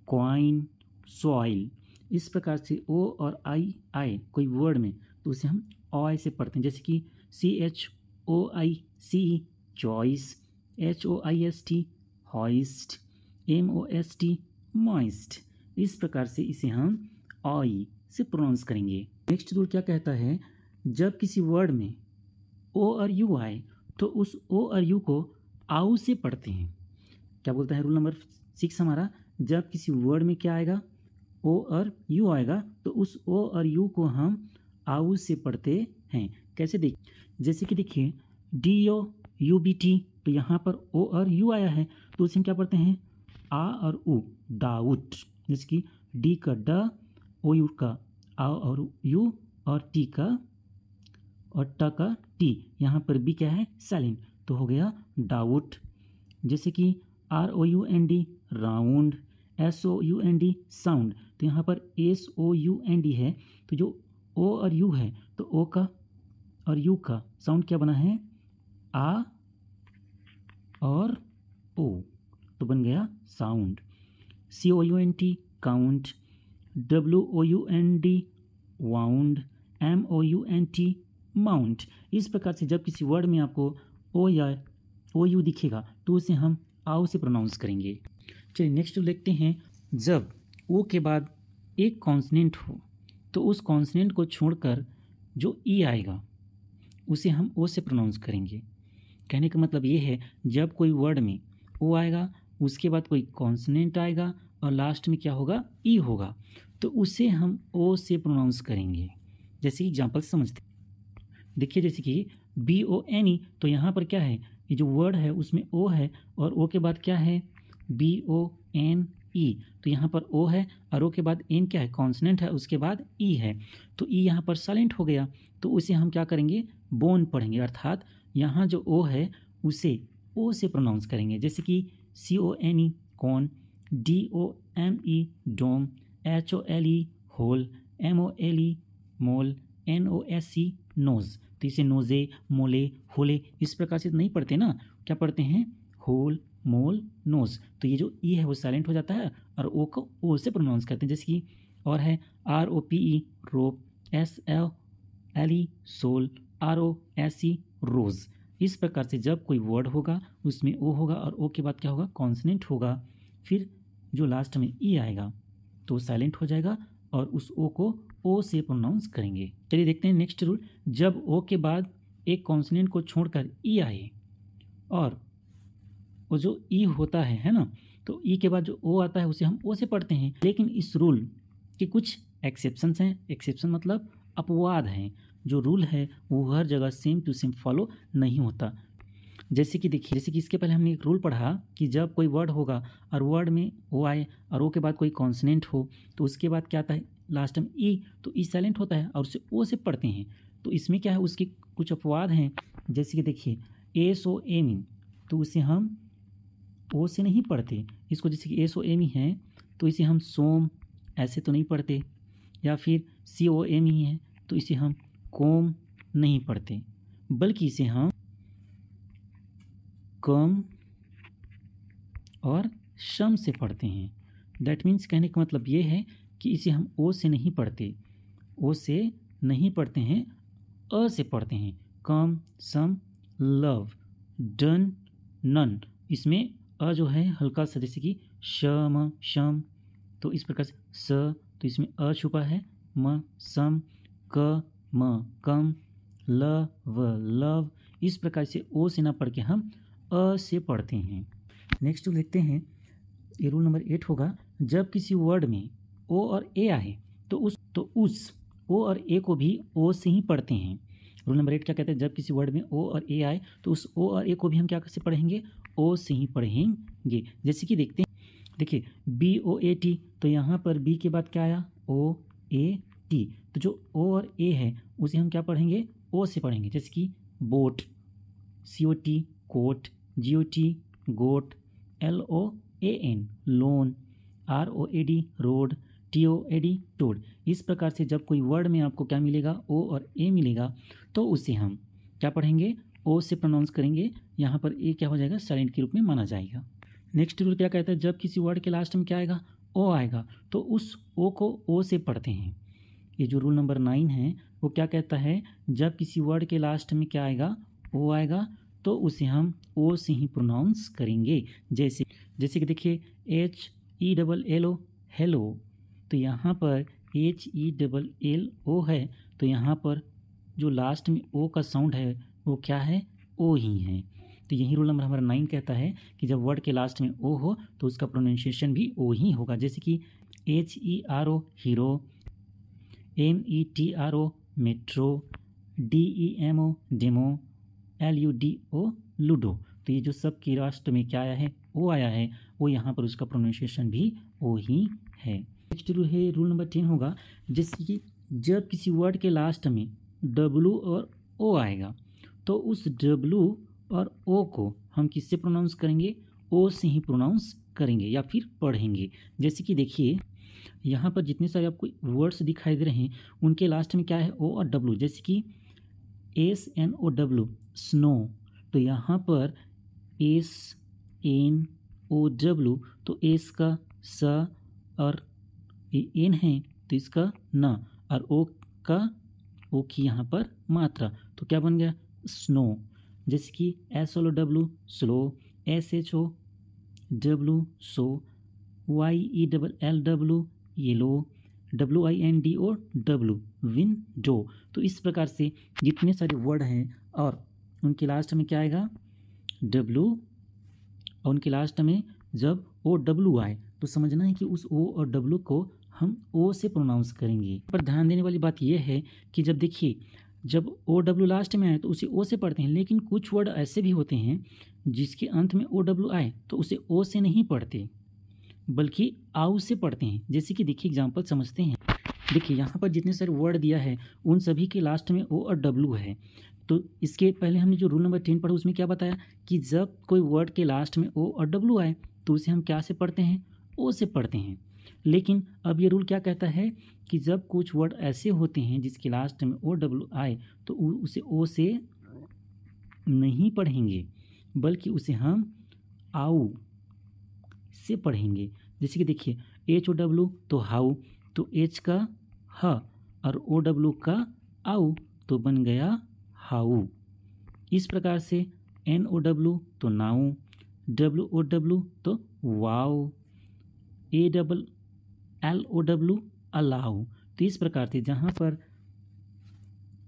कॉइन, सॉइल, इस प्रकार से ओ और आई आए कोई वर्ड में तो उसे हम ऑय से पढ़ते हैं। जैसे कि CHOIC choice, HOIST hoist, MOST moist, इस प्रकार से इसे हम ऑय से प्रोनाउंस करेंगे। नेक्स्ट रूल क्या कहता है, जब किसी वर्ड में ओ और यू आए तो उस ओ और यू को आउ से पढ़ते हैं। क्या बोलता है रूल नंबर 6 हमारा, जब किसी वर्ड में क्या आएगा, ओ और यू आएगा तो उस ओ और यू को हम आउ से पढ़ते हैं। कैसे देख, जैसे कि देखिए DOUBT, तो यहाँ पर ओ और यू आया है तो उसे हम क्या पढ़ते हैं, आ और उ, डाउट। जैसे कि डी का ड, ओ यू का आ और यू, और टी का और ट का टी, यहाँ पर भी क्या है, साइलेंट, तो हो गया डाउट। जैसे कि ROUND राउंड, SOUND साउंड, तो यहाँ पर SOUND है, तो जो ओ और यू है तो ओ का और यू का साउंड क्या बना है, आ और ओ, तो बन गया sound. COUNT count, WOUND wound, MOUNT mount. इस प्रकार से जब किसी वर्ड में आपको ओ या ओ यू दिखेगा तो उसे हम आओ से प्रोनाउंस करेंगे। चलिए नेक्स्ट देखते हैं, जब ओ के बाद एक कॉन्सनेंट हो तो उस कॉन्सनेंट को छोड़कर जो ई आएगा उसे हम ओ से प्रोनाउंस करेंगे। कहने का मतलब ये है, जब कोई वर्ड में ओ आएगा उसके बाद कोई कॉन्सनेंट आएगा और लास्ट में क्या होगा, ई होगा, तो उसे हम ओ से प्रोनाउंस करेंगे। जैसे एग्जाम्पल समझते, देखिए जैसे कि BONE, तो यहाँ पर क्या है, ये जो वर्ड है उसमें ओ है और ओ के बाद क्या है, BONE, तो यहाँ पर ओ है और ओ के बाद एन क्या है, कॉन्सनेंट है, उसके बाद ई है, तो ई यहाँ पर साइलेंट हो गया, तो उसे हम क्या करेंगे, बोन पढ़ेंगे, अर्थात यहाँ जो ओ है उसे ओ से प्रोनाउंस करेंगे। जैसे कि CONE कॉन, DOME डोम, HOLE होल, MOLE मोल, NOSE नोज, तो इसे नोजे, मोले, होले इस प्रकार से नहीं पढ़ते ना, क्या पढ़ते हैं, होल, मोल, नोज, तो ये जो ई है वो साइलेंट हो जाता है और ओ को ओ से प्रोनाउंस करते हैं। जैसे कि और है ROPE रोप, SLE सोल, ROSE रोज। इस प्रकार से जब कोई वर्ड होगा उसमें ओ होगा और ओ के बाद क्या होगा, कॉन्सोनेंट होगा, फिर जो लास्ट में ई आएगा तो साइलेंट हो जाएगा और उस ओ को ओ से प्रोनाउंस करेंगे। चलिए देखते हैं नेक्स्ट रूल। जब ओ के बाद एक कॉन्सोनेंट को छोड़कर ई आए और वो जो ई होता है ना, तो ई के बाद जो ओ आता है उसे हम ओ से पढ़ते हैं। लेकिन इस रूल के कुछ एक्सेप्शंस हैं। एक्सेप्शन मतलब अपवाद हैं। जो रूल है वो हर जगह सेम टू सेम फॉलो नहीं होता। जैसे कि देखिए, जैसे कि इसके पहले हमने एक रूल पढ़ा कि जब कोई वर्ड होगा और वर्ड में ओ आए और ओ के बाद कोई कॉन्सोनेंट हो तो उसके बाद क्या आता है, लास्ट में ई, तो ई साइलेंट होता है और उसे ओ से पढ़ते हैं। तो इसमें क्या है, उसके कुछ अपवाद हैं। जैसे कि देखिए SOME, तो उसे हम ओ से नहीं पढ़ते इसको। जैसे कि SOME है तो इसे हम सोम ऐसे तो नहीं पढ़ते, या फिर COME है तो इसे हम कोम नहीं पढ़ते, बल्कि इसे हम कम और शम से पढ़ते हैं। दैट मीन्स कहने का मतलब ये है कि इसे हम ओ से नहीं पढ़ते, ओ से नहीं पढ़ते हैं, अ से पढ़ते हैं। कम, सम, लव, डन, नन, इसमें अ जो है हल्का सा, जैसे कि शम, शम, तो इस प्रकार से स, तो इसमें अ छुपा है, म, सम, क, म, कम, ल, व, लव, इस प्रकार से ओ से ना पढ़ के हम अ से पढ़ते हैं। नेक्स्ट रूल देखते हैं, ये रूल नंबर 8 होगा। जब किसी वर्ड में ओ और ए आए तो उस ओ और ए को भी ओ से ही पढ़ते हैं। रूल नंबर 8 क्या कहते हैं, जब किसी वर्ड में ओ और ए आए तो उस ओ और ए को भी हम क्या से पढ़ेंगे, ओ से ही पढ़ेंगे। जैसे कि देखते हैं, देखिए BOAT, तो यहाँ पर बी के बाद क्या आया, OAT, तो जो ओ और ए है उसे हम क्या पढ़ेंगे, ओ से पढ़ेंगे। जैसे कि boat, COT, coat, GOT, goat, LOAN, loan, ROAD, road, TOAD, toad. इस प्रकार से जब कोई वर्ड में आपको क्या मिलेगा, ओ और ए मिलेगा, तो उसे हम क्या पढ़ेंगे, ओ से प्रोनाउंस करेंगे। यहाँ पर ए क्या हो जाएगा, साइलेंट के रूप में माना जाएगा। नेक्स्ट रूल क्या कहता है, जब किसी वर्ड के लास्ट में क्या आएगा, ओ आएगा, तो उस ओ को ओ से पढ़ते हैं। ये जो रूल नंबर 9 है वो क्या कहता है, जब किसी वर्ड के लास्ट में क्या आएगा, ओ आएगा, तो उसे हम ओ से ही प्रोनाउंस करेंगे। जैसे कि देखिए HELLO, हेलो, तो यहाँ पर HELLO है, तो यहाँ पर जो लास्ट में ओ का साउंड है वो क्या है, ओ ही है। तो यही रूल नंबर हमारा 9 कहता है कि जब वर्ड के लास्ट में ओ हो तो उसका प्रोनाउंसिएशन भी ओ ही होगा। जैसे कि HERO, hero, METRO, metro, DEMO, demo, LUDO, ludo. तो ये जो सब के लास्ट में क्या आया है, ओ आया है, वो यहाँ पर उसका प्रोनाउंसिएशन भी ओ ही है। नेक्स्ट रूल है, रूल नंबर 10 होगा। जैसे कि जब किसी वर्ड के लास्ट में W और O आएगा तो उस W और O को हम किससे प्रोनाउंस करेंगे, ओ से ही प्रोनाउंस करेंगे या फिर पढ़ेंगे। जैसे कि देखिए यहाँ पर जितने सारे आपको वर्ड्स दिखाई दे रहे हैं उनके लास्ट में क्या है, ओ और W। जैसे कि SNOW, स्नो, तो यहाँ पर SNOW, तो एस का स और एन है तो इसका न, और ओ की यहाँ पर मात्रा, तो क्या बन गया, स्नो। जैसे कि SOLOW, स्लो, SHOW, सो, YELLW, yellow, WINDO, W, window. तो इस प्रकार से जितने सारे वर्ड हैं और उनके लास्ट में क्या आएगा, W, और उनके लास्ट में जब OW आए तो समझना है कि उस O और W को हम O से प्रोनाउंस करेंगे। पर ध्यान देने वाली बात यह है कि जब देखिए जब OW लास्ट में आए तो उसे O से पढ़ते हैं, लेकिन कुछ वर्ड ऐसे भी होते हैं जिसके अंत में OW आए तो उसे O से नहीं पढ़ते बल्कि आउ से पढ़ते हैं। जैसे कि देखिए एग्जाम्पल समझते हैं। देखिए यहाँ पर जितने सारे वर्ड दिया है उन सभी के लास्ट में O और W है। तो इसके पहले हमने जो रूल नंबर 10 पढ़ा उसमें क्या बताया कि जब कोई वर्ड के लास्ट में O और W आए तो उसे हम क्या से पढ़ते हैं, O से पढ़ते हैं। लेकिन अब ये रूल क्या कहता है कि जब कुछ वर्ड ऐसे होते हैं जिसके लास्ट में OW आए तो उसे O से नहीं पढ़ेंगे बल्कि उसे हम आउ से पढ़ेंगे। जैसे कि देखिए HOW तो हाउ, तो एच का ह और ओ डब्ल्यू का आउ तो बन गया हाउ। इस प्रकार से एन ओ डब्ल्यू तो नाउ, डब्ल्यू ओ डब्ल्यू तो wow, A double L O W allow. तो इस प्रकार से जहाँ पर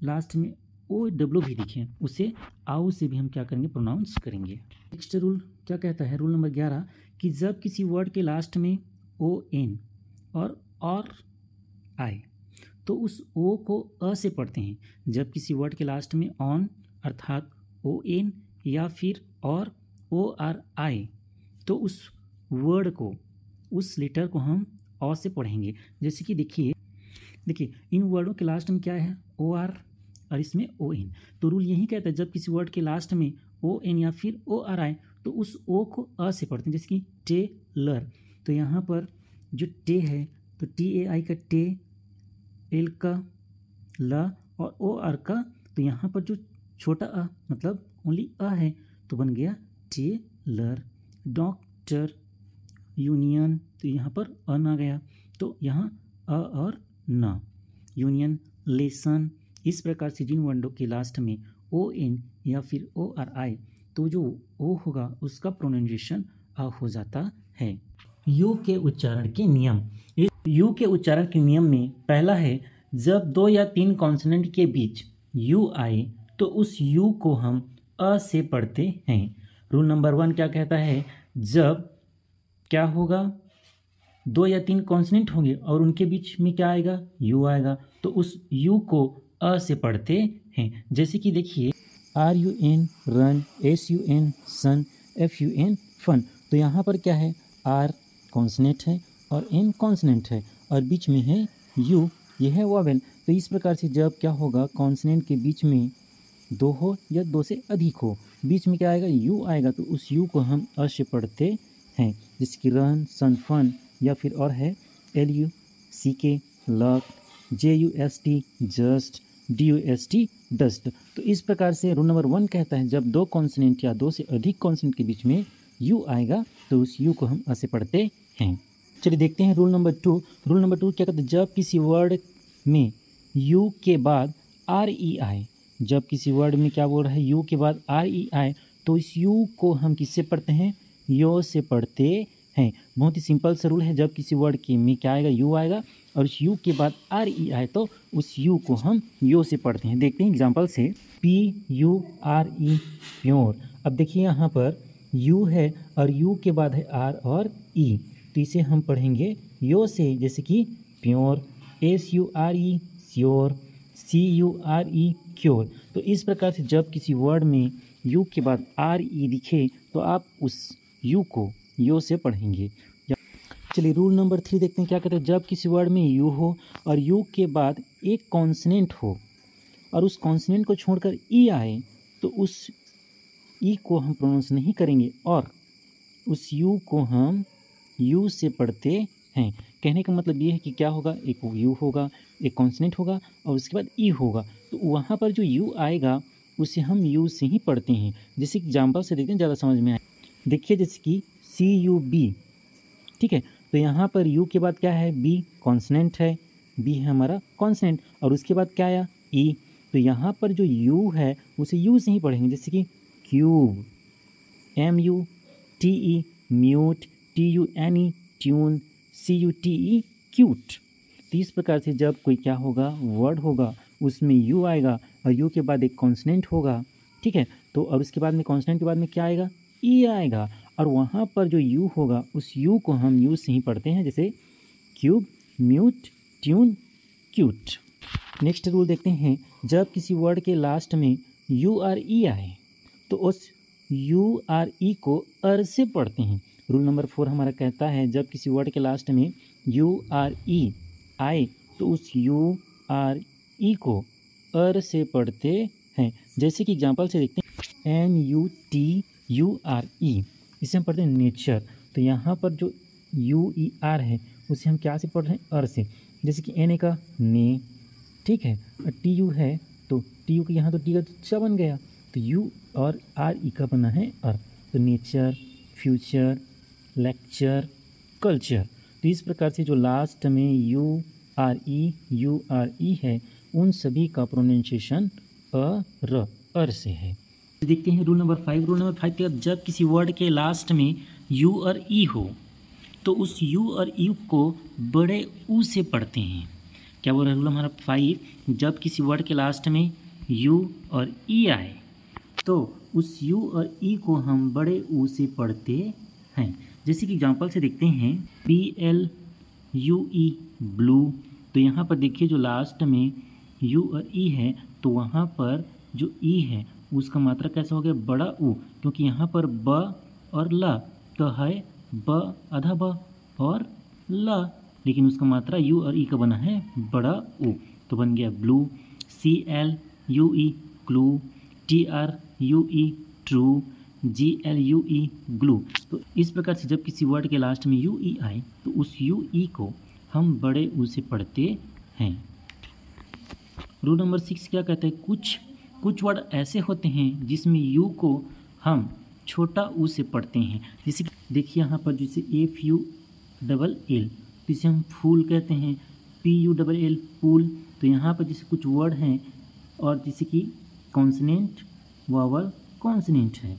लास्ट में ओ डब्ल्यू भी दिखे उसे आउ से भी हम क्या करेंगे, प्रोनाउंस करेंगे। नेक्स्ट रूल क्या कहता है, रूल नंबर 11 कि जब किसी वर्ड के लास्ट में ओ एन और आए तो उस ओ को अ से पढ़ते हैं। जब किसी वर्ड के लास्ट में ऑन अर्थात ओ एन या फिर और ओ आर आए तो उस वर्ड को, उस लेटर को हम अ से पढ़ेंगे। जैसे कि देखिए इन वर्डों के लास्ट में क्या है, ओ आर और इसमें ओ एन। तो रूल यही कहता है जब किसी वर्ड के लास्ट में ओ एन या फिर ओ आर आए तो उस ओ को अ से पढ़ते हैं। जैसे कि टेलर, तो यहाँ पर जो टे है तो टी ए आई का टे, एल का ल और ओ आर का, तो यहाँ पर जो छोटा अ मतलब ओनली अ है तो बन गया टेलर। डॉक्टर, यूनियन, तो यहाँ पर अन आ गया तो यहाँ अ और न, यूनियन। लेसन, इस प्रकार से जिन वर्डों के लास्ट में ओ एन या फिर ओ आर आए तो जो ओ होगा उसका प्रोनाउंसिएशन अ हो जाता है। यू के उच्चारण के नियम। इस यू के उच्चारण के नियम में पहला है जब 2 या 3 कॉन्सोनेंट के बीच यू आए तो उस यू को हम अ से पढ़ते हैं। रूल नंबर 1 क्या कहता है, जब क्या होगा 2 या 3 कॉन्सोनेंट होंगे और उनके बीच में क्या आएगा, यू आएगा, तो उस यू को अ से पढ़ते हैं। जैसे कि देखिए R U N run, S U N sun, F U N fun. तो यहाँ पर क्या है, आर कॉन्सोनेंट है और एन कॉन्सोनेंट है और बीच में है यू, ये है वोवेल। तो इस प्रकार से जब क्या होगा कॉन्सोनेंट के बीच में 2 हो या 2 से अधिक हो, बीच में क्या आएगा, यू आएगा, तो उस यू को हम अ से पढ़ते हैं। जैसे कि रन, सन, फन, या फिर और है L U C K luck, J U S T just, D U S T dust. तो इस प्रकार से रूल नंबर 1 कहता है जब 2 कॉन्सोनेंट या 2 से अधिक कॉन्सोनेंट के बीच में यू आएगा तो उस यू को हम अ से पढ़ते हैं। चलिए देखते हैं रूल नंबर 2। रूल नंबर 2 क्या कहता है, जब किसी वर्ड में यू के बाद आर ई आए, जब किसी वर्ड में क्या बोल रहा है, यू के बाद आर ई आए तो इस यू को हम किससे पढ़ते हैं, यो से पढ़ते हैं। बहुत ही सिंपल सा रूल है, जब किसी वर्ड के में क्या आएगा, यू आएगा और इस यू के बाद आर ई आए तो उस यू को हम यो से पढ़ते हैं। देखते हैं एग्जांपल से, P U R E pure. अब देखिए यहाँ पर यू है और यू के बाद है आर और ई, तो इसे हम पढ़ेंगे यो से। जैसे कि pure, S U R E sure, C U R E cure. तो इस प्रकार से जब किसी वर्ड में यू के बाद आर ई दिखे तो आप उस यू को यो से पढ़ेंगे। चलिए रूल नंबर 3 देखते हैं क्या कहते हैं, जब किसी वर्ड में यू हो और यू के बाद एक कॉन्सोनेंट हो और उस कॉन्सोनेंट को छोड़कर ई आए तो उस ई को हम प्रोनाउंस नहीं करेंगे और उस यू को हम यू से पढ़ते हैं। कहने का मतलब ये है कि क्या होगा, एक यू होगा, एक कॉन्सोनेंट होगा और उसके बाद ई होगा, तो वहाँ पर जो यू आएगा उसे हम यू से ही पढ़ते हैं। जैसे एग्जाम्पल से देखते हैं ज़्यादा समझ में आए। देखिए जैसे कि सी यू बी, ठीक है, तो यहाँ पर यू के बाद क्या है, बी कॉन्सोनेंट है, बी है हमारा कॉन्सोनेंट और उसके बाद क्या आया, ई। तो यहाँ पर जो यू है उसे यू से ही पढ़ेंगे। जैसे कि cube, M U T E mute, T U N E tune, C U T E cute. तो इस प्रकार से जब कोई क्या होगा, वर्ड होगा उसमें यू आएगा और यू के बाद एक कॉन्सोनेंट होगा, ठीक है, तो और उसके बाद में कॉन्सोनेंट के बाद में क्या आएगा, ई आएगा और वहाँ पर जो यू होगा उस यू को हम यू से ही पढ़ते हैं। जैसे cube, mute, tune, cute. Next rule देखते हैं, जब किसी वर्ड के लास्ट में यू आर ई आए तो उस यू आर ई को अर से पढ़ते हैं। रूल नंबर 4 हमारा कहता है जब किसी वर्ड के लास्ट में यू आर ई आए तो उस यू आर ई को अर से पढ़ते हैं। जैसे कि एग्जांपल से देखते हैं, N U T U R E, इसे हम पढ़ते हैं नेचर। तो यहाँ पर जो यू ई आर है उसे हम क्या से पढ़ रहे हैं, अर से। जैसे कि एन ए का ने, ठीक है, और टी यू है तो टी यू का यहाँ तो टी का च बन गया, तो यू और आर ई का बना है अर। तो नेचर, फ्यूचर, लेक्चर, कल्चर। तो इस प्रकार से जो लास्ट में यू REURE है उन सभी का प्रोनाउंसिएशन अर से है। देखते हैं रूल नंबर 5। रूल नंबर 5 के जब किसी वर्ड के लास्ट में यू और ई हो तो उस यू और ई को बड़े ऊ से पढ़ते हैं। क्या बोल रहा है रूल हमारा 5? जब किसी वर्ड के लास्ट में यू और ई आए तो उस यू और ई को हम बड़े ऊ से पढ़ते हैं। जैसे कि एग्जांपल से देखते हैं BLUE ब्लू। तो यहाँ पर देखिए जो लास्ट में यू और ई है तो वहाँ पर जो ई है उसका मात्रा कैसा हो गया? बड़ा ऊ, क्योंकि यहाँ पर ब और ल तो है ब आधा ब और ल, लेकिन उसका मात्रा यू और ई का बना है बड़ा ऊ, तो बन गया blue. CLUE clue, TRUE true, GLUE glue. तो इस प्रकार से जब किसी वर्ड के लास्ट में यू ई आए तो उस यू ई को हम बड़े ऊ से पढ़ते हैं। रूल नंबर 6 क्या कहते हैं? कुछ वर्ड ऐसे होते हैं जिसमें यू को हम छोटा ऊ से पढ़ते हैं। जैसे कि देखिए यहाँ पर जैसे FULL तो इसे हम फूल कहते हैं, PULL पूल। तो यहाँ पर जैसे कुछ वर्ड हैं और जैसे कि कॉन्सोनेंट वावल कॉन्सोनेंट है,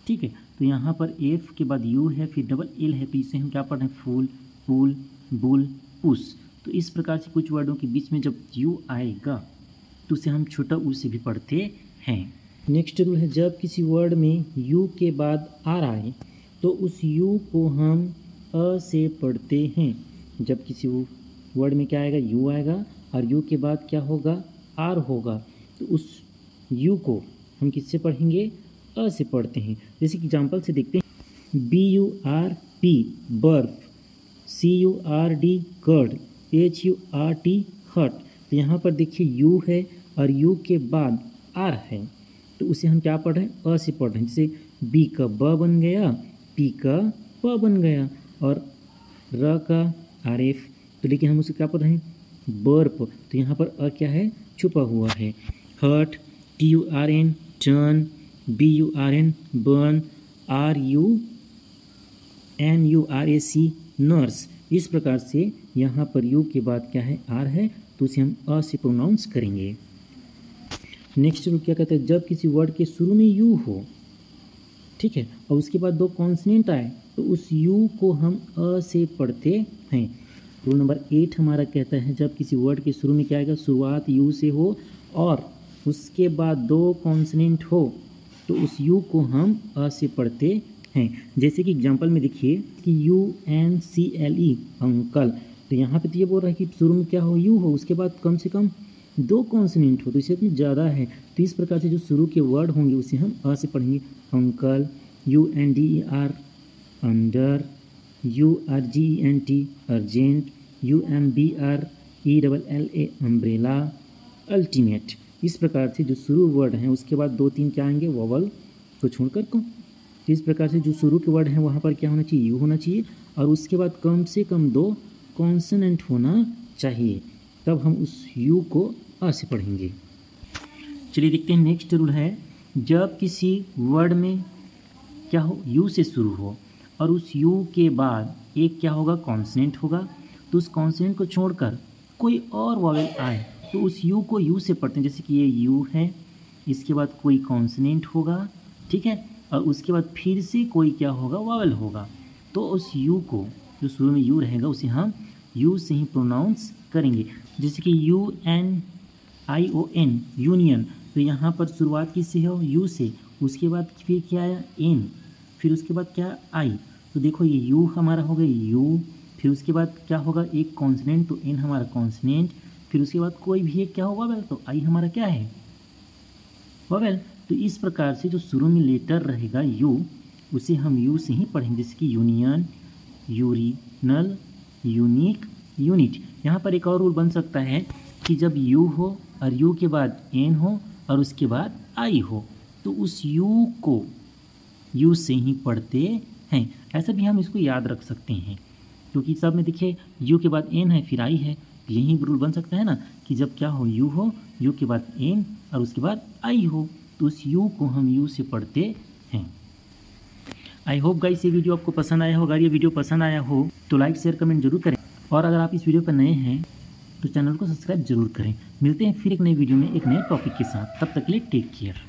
ठीक है। तो यहाँ पर F के बाद U है फिर LL है, तो इसे हम क्या पढ़ रहे हैं? फूल, पुल, बुल, पुस। तो इस प्रकार से कुछ वर्डों के बीच में जब U आएगा तो उसे हम छोटा ऊ से भी पढ़ते हैं। नेक्स्ट रूल है जब किसी वर्ड में यू के बाद आर आए तो उस यू को हम अ से पढ़ते हैं। जब किसी वर्ड में क्या आएगा? यू आएगा और यू के बाद क्या होगा? आर होगा, तो उस यू को हम किससे पढ़ेंगे? अ से पढ़ते हैं। जैसे कि एग्जाम्पल से देखते हैं BURP बर्फ, CURD कर्ड, HURT हट। तो यहाँ पर देखिए यू है और यू के बाद आर है तो उसे हम क्या पढ़ रहे हैं? अ से पढ़ रहे हैं। जैसे बी का ब बन गया, पी का प बन गया और र का RF, तो लेकिन हम उसे क्या पढ़ रहे हैं? बर्प। तो यहाँ पर अ क्या है? छुपा हुआ है। Hurt, TURN turn, BURN burn, RUNURAC nurse. इस प्रकार से यहाँ पर यू के बाद क्या है? आर है, तो उसे हम अ से प्रोनाउंस करेंगे। नेक्स्ट रूल क्या कहते हैं? जब किसी वर्ड के शुरू में यू हो, ठीक है, और उसके बाद दो कॉन्सोनेंट आए तो उस यू को हम अ से पढ़ते हैं। रूल नंबर 8 हमारा कहता है जब किसी वर्ड के शुरू में क्या आएगा? शुरुआत यू से हो और उसके बाद दो कॉन्सोनेंट हो तो उस यू को हम अ से पढ़ते हैं। जैसे कि एग्जांपल में देखिए कि UNCLE अंकल। तो यहाँ पे तो ये बोल रहा है कि शुरू में क्या हो? यू हो, उसके बाद कम से कम दो कॉन्सोनेंट हो, तो इससे इतनी ज़्यादा है। तो इस प्रकार से जो शुरू के वर्ड होंगे उसे हम अ से पढ़ेंगे। Uncle, UNDER under, URGENT urgent, UMBRELLA umbrella, ultimate. इस प्रकार से जो शुरू वर्ड हैं उसके बाद 2-3 क्या आएंगे? वोवल को छोड़कर को। इस प्रकार से जो शुरू के वर्ड हैं वहाँ पर क्या होना चाहिए? यू होना चाहिए और उसके बाद कम से कम 2 कॉन्सोनेंट होना चाहिए, तब हम उस यू को अ से पढ़ेंगे। चलिए देखते हैं नेक्स्ट रूल है जब किसी वर्ड में क्या हो? यू से शुरू हो और उस यू के बाद एक क्या होगा? कॉन्सोनेंट होगा, तो उस कॉन्सोनेंट को छोड़कर कोई और वॉवेल आए तो उस यू को यू से पढ़ते हैं। जैसे कि ये यू है, इसके बाद कोई कॉन्सोनेंट होगा, ठीक है, और उसके बाद फिर से कोई क्या होगा? वॉवेल होगा, तो उस यू को जो शुरू में यू रहेगा उसे हम यू से ही प्रोनाउंस करेंगे। जैसे कि UNION यूनियन। तो यहाँ पर शुरुआत किससे हो? यू से, उसके बाद फिर क्या आया? एन, फिर उसके बाद क्या? आई। तो देखो ये यू हमारा हो गया यू, फिर उसके बाद क्या होगा? एक कॉन्सोनेंट, तो एन हमारा कॉन्सोनेंट, फिर उसके बाद कोई भी एक क्या होगा? वोवेल, तो आई हमारा क्या है? वोवेल। तो इस प्रकार से जो शुरू में लेटर रहेगा यू उसे हम यू से ही पढ़ेंगे। जैसे कि यूनियन, यूरिनल, यूनिक, यूनिट। यहाँ पर एक और रूल बन सकता है कि जब यू हो और यू के बाद एन हो और उसके बाद आई हो तो उस यू को यू से ही पढ़ते हैं। ऐसा भी हम इसको याद रख सकते हैं क्योंकि सब में देखिए यू के बाद एन है फिर आई है, तो यही रूल बन सकता है ना कि जब क्या हो? यू के बाद एन और उसके बाद आई हो तो उस यू को हम यू से पढ़ते हैं। आई होप गाइस ये वीडियो आपको पसंद आया होगा। अगर ये वीडियो पसंद आया हो तो लाइक शेयर कमेंट जरूर करें और अगर आप इस वीडियो पर नए हैं तो चैनल को सब्सक्राइब जरूर करें। मिलते हैं फिर एक नई वीडियो में एक नए टॉपिक के साथ, तब तक के लिए टेक केयर।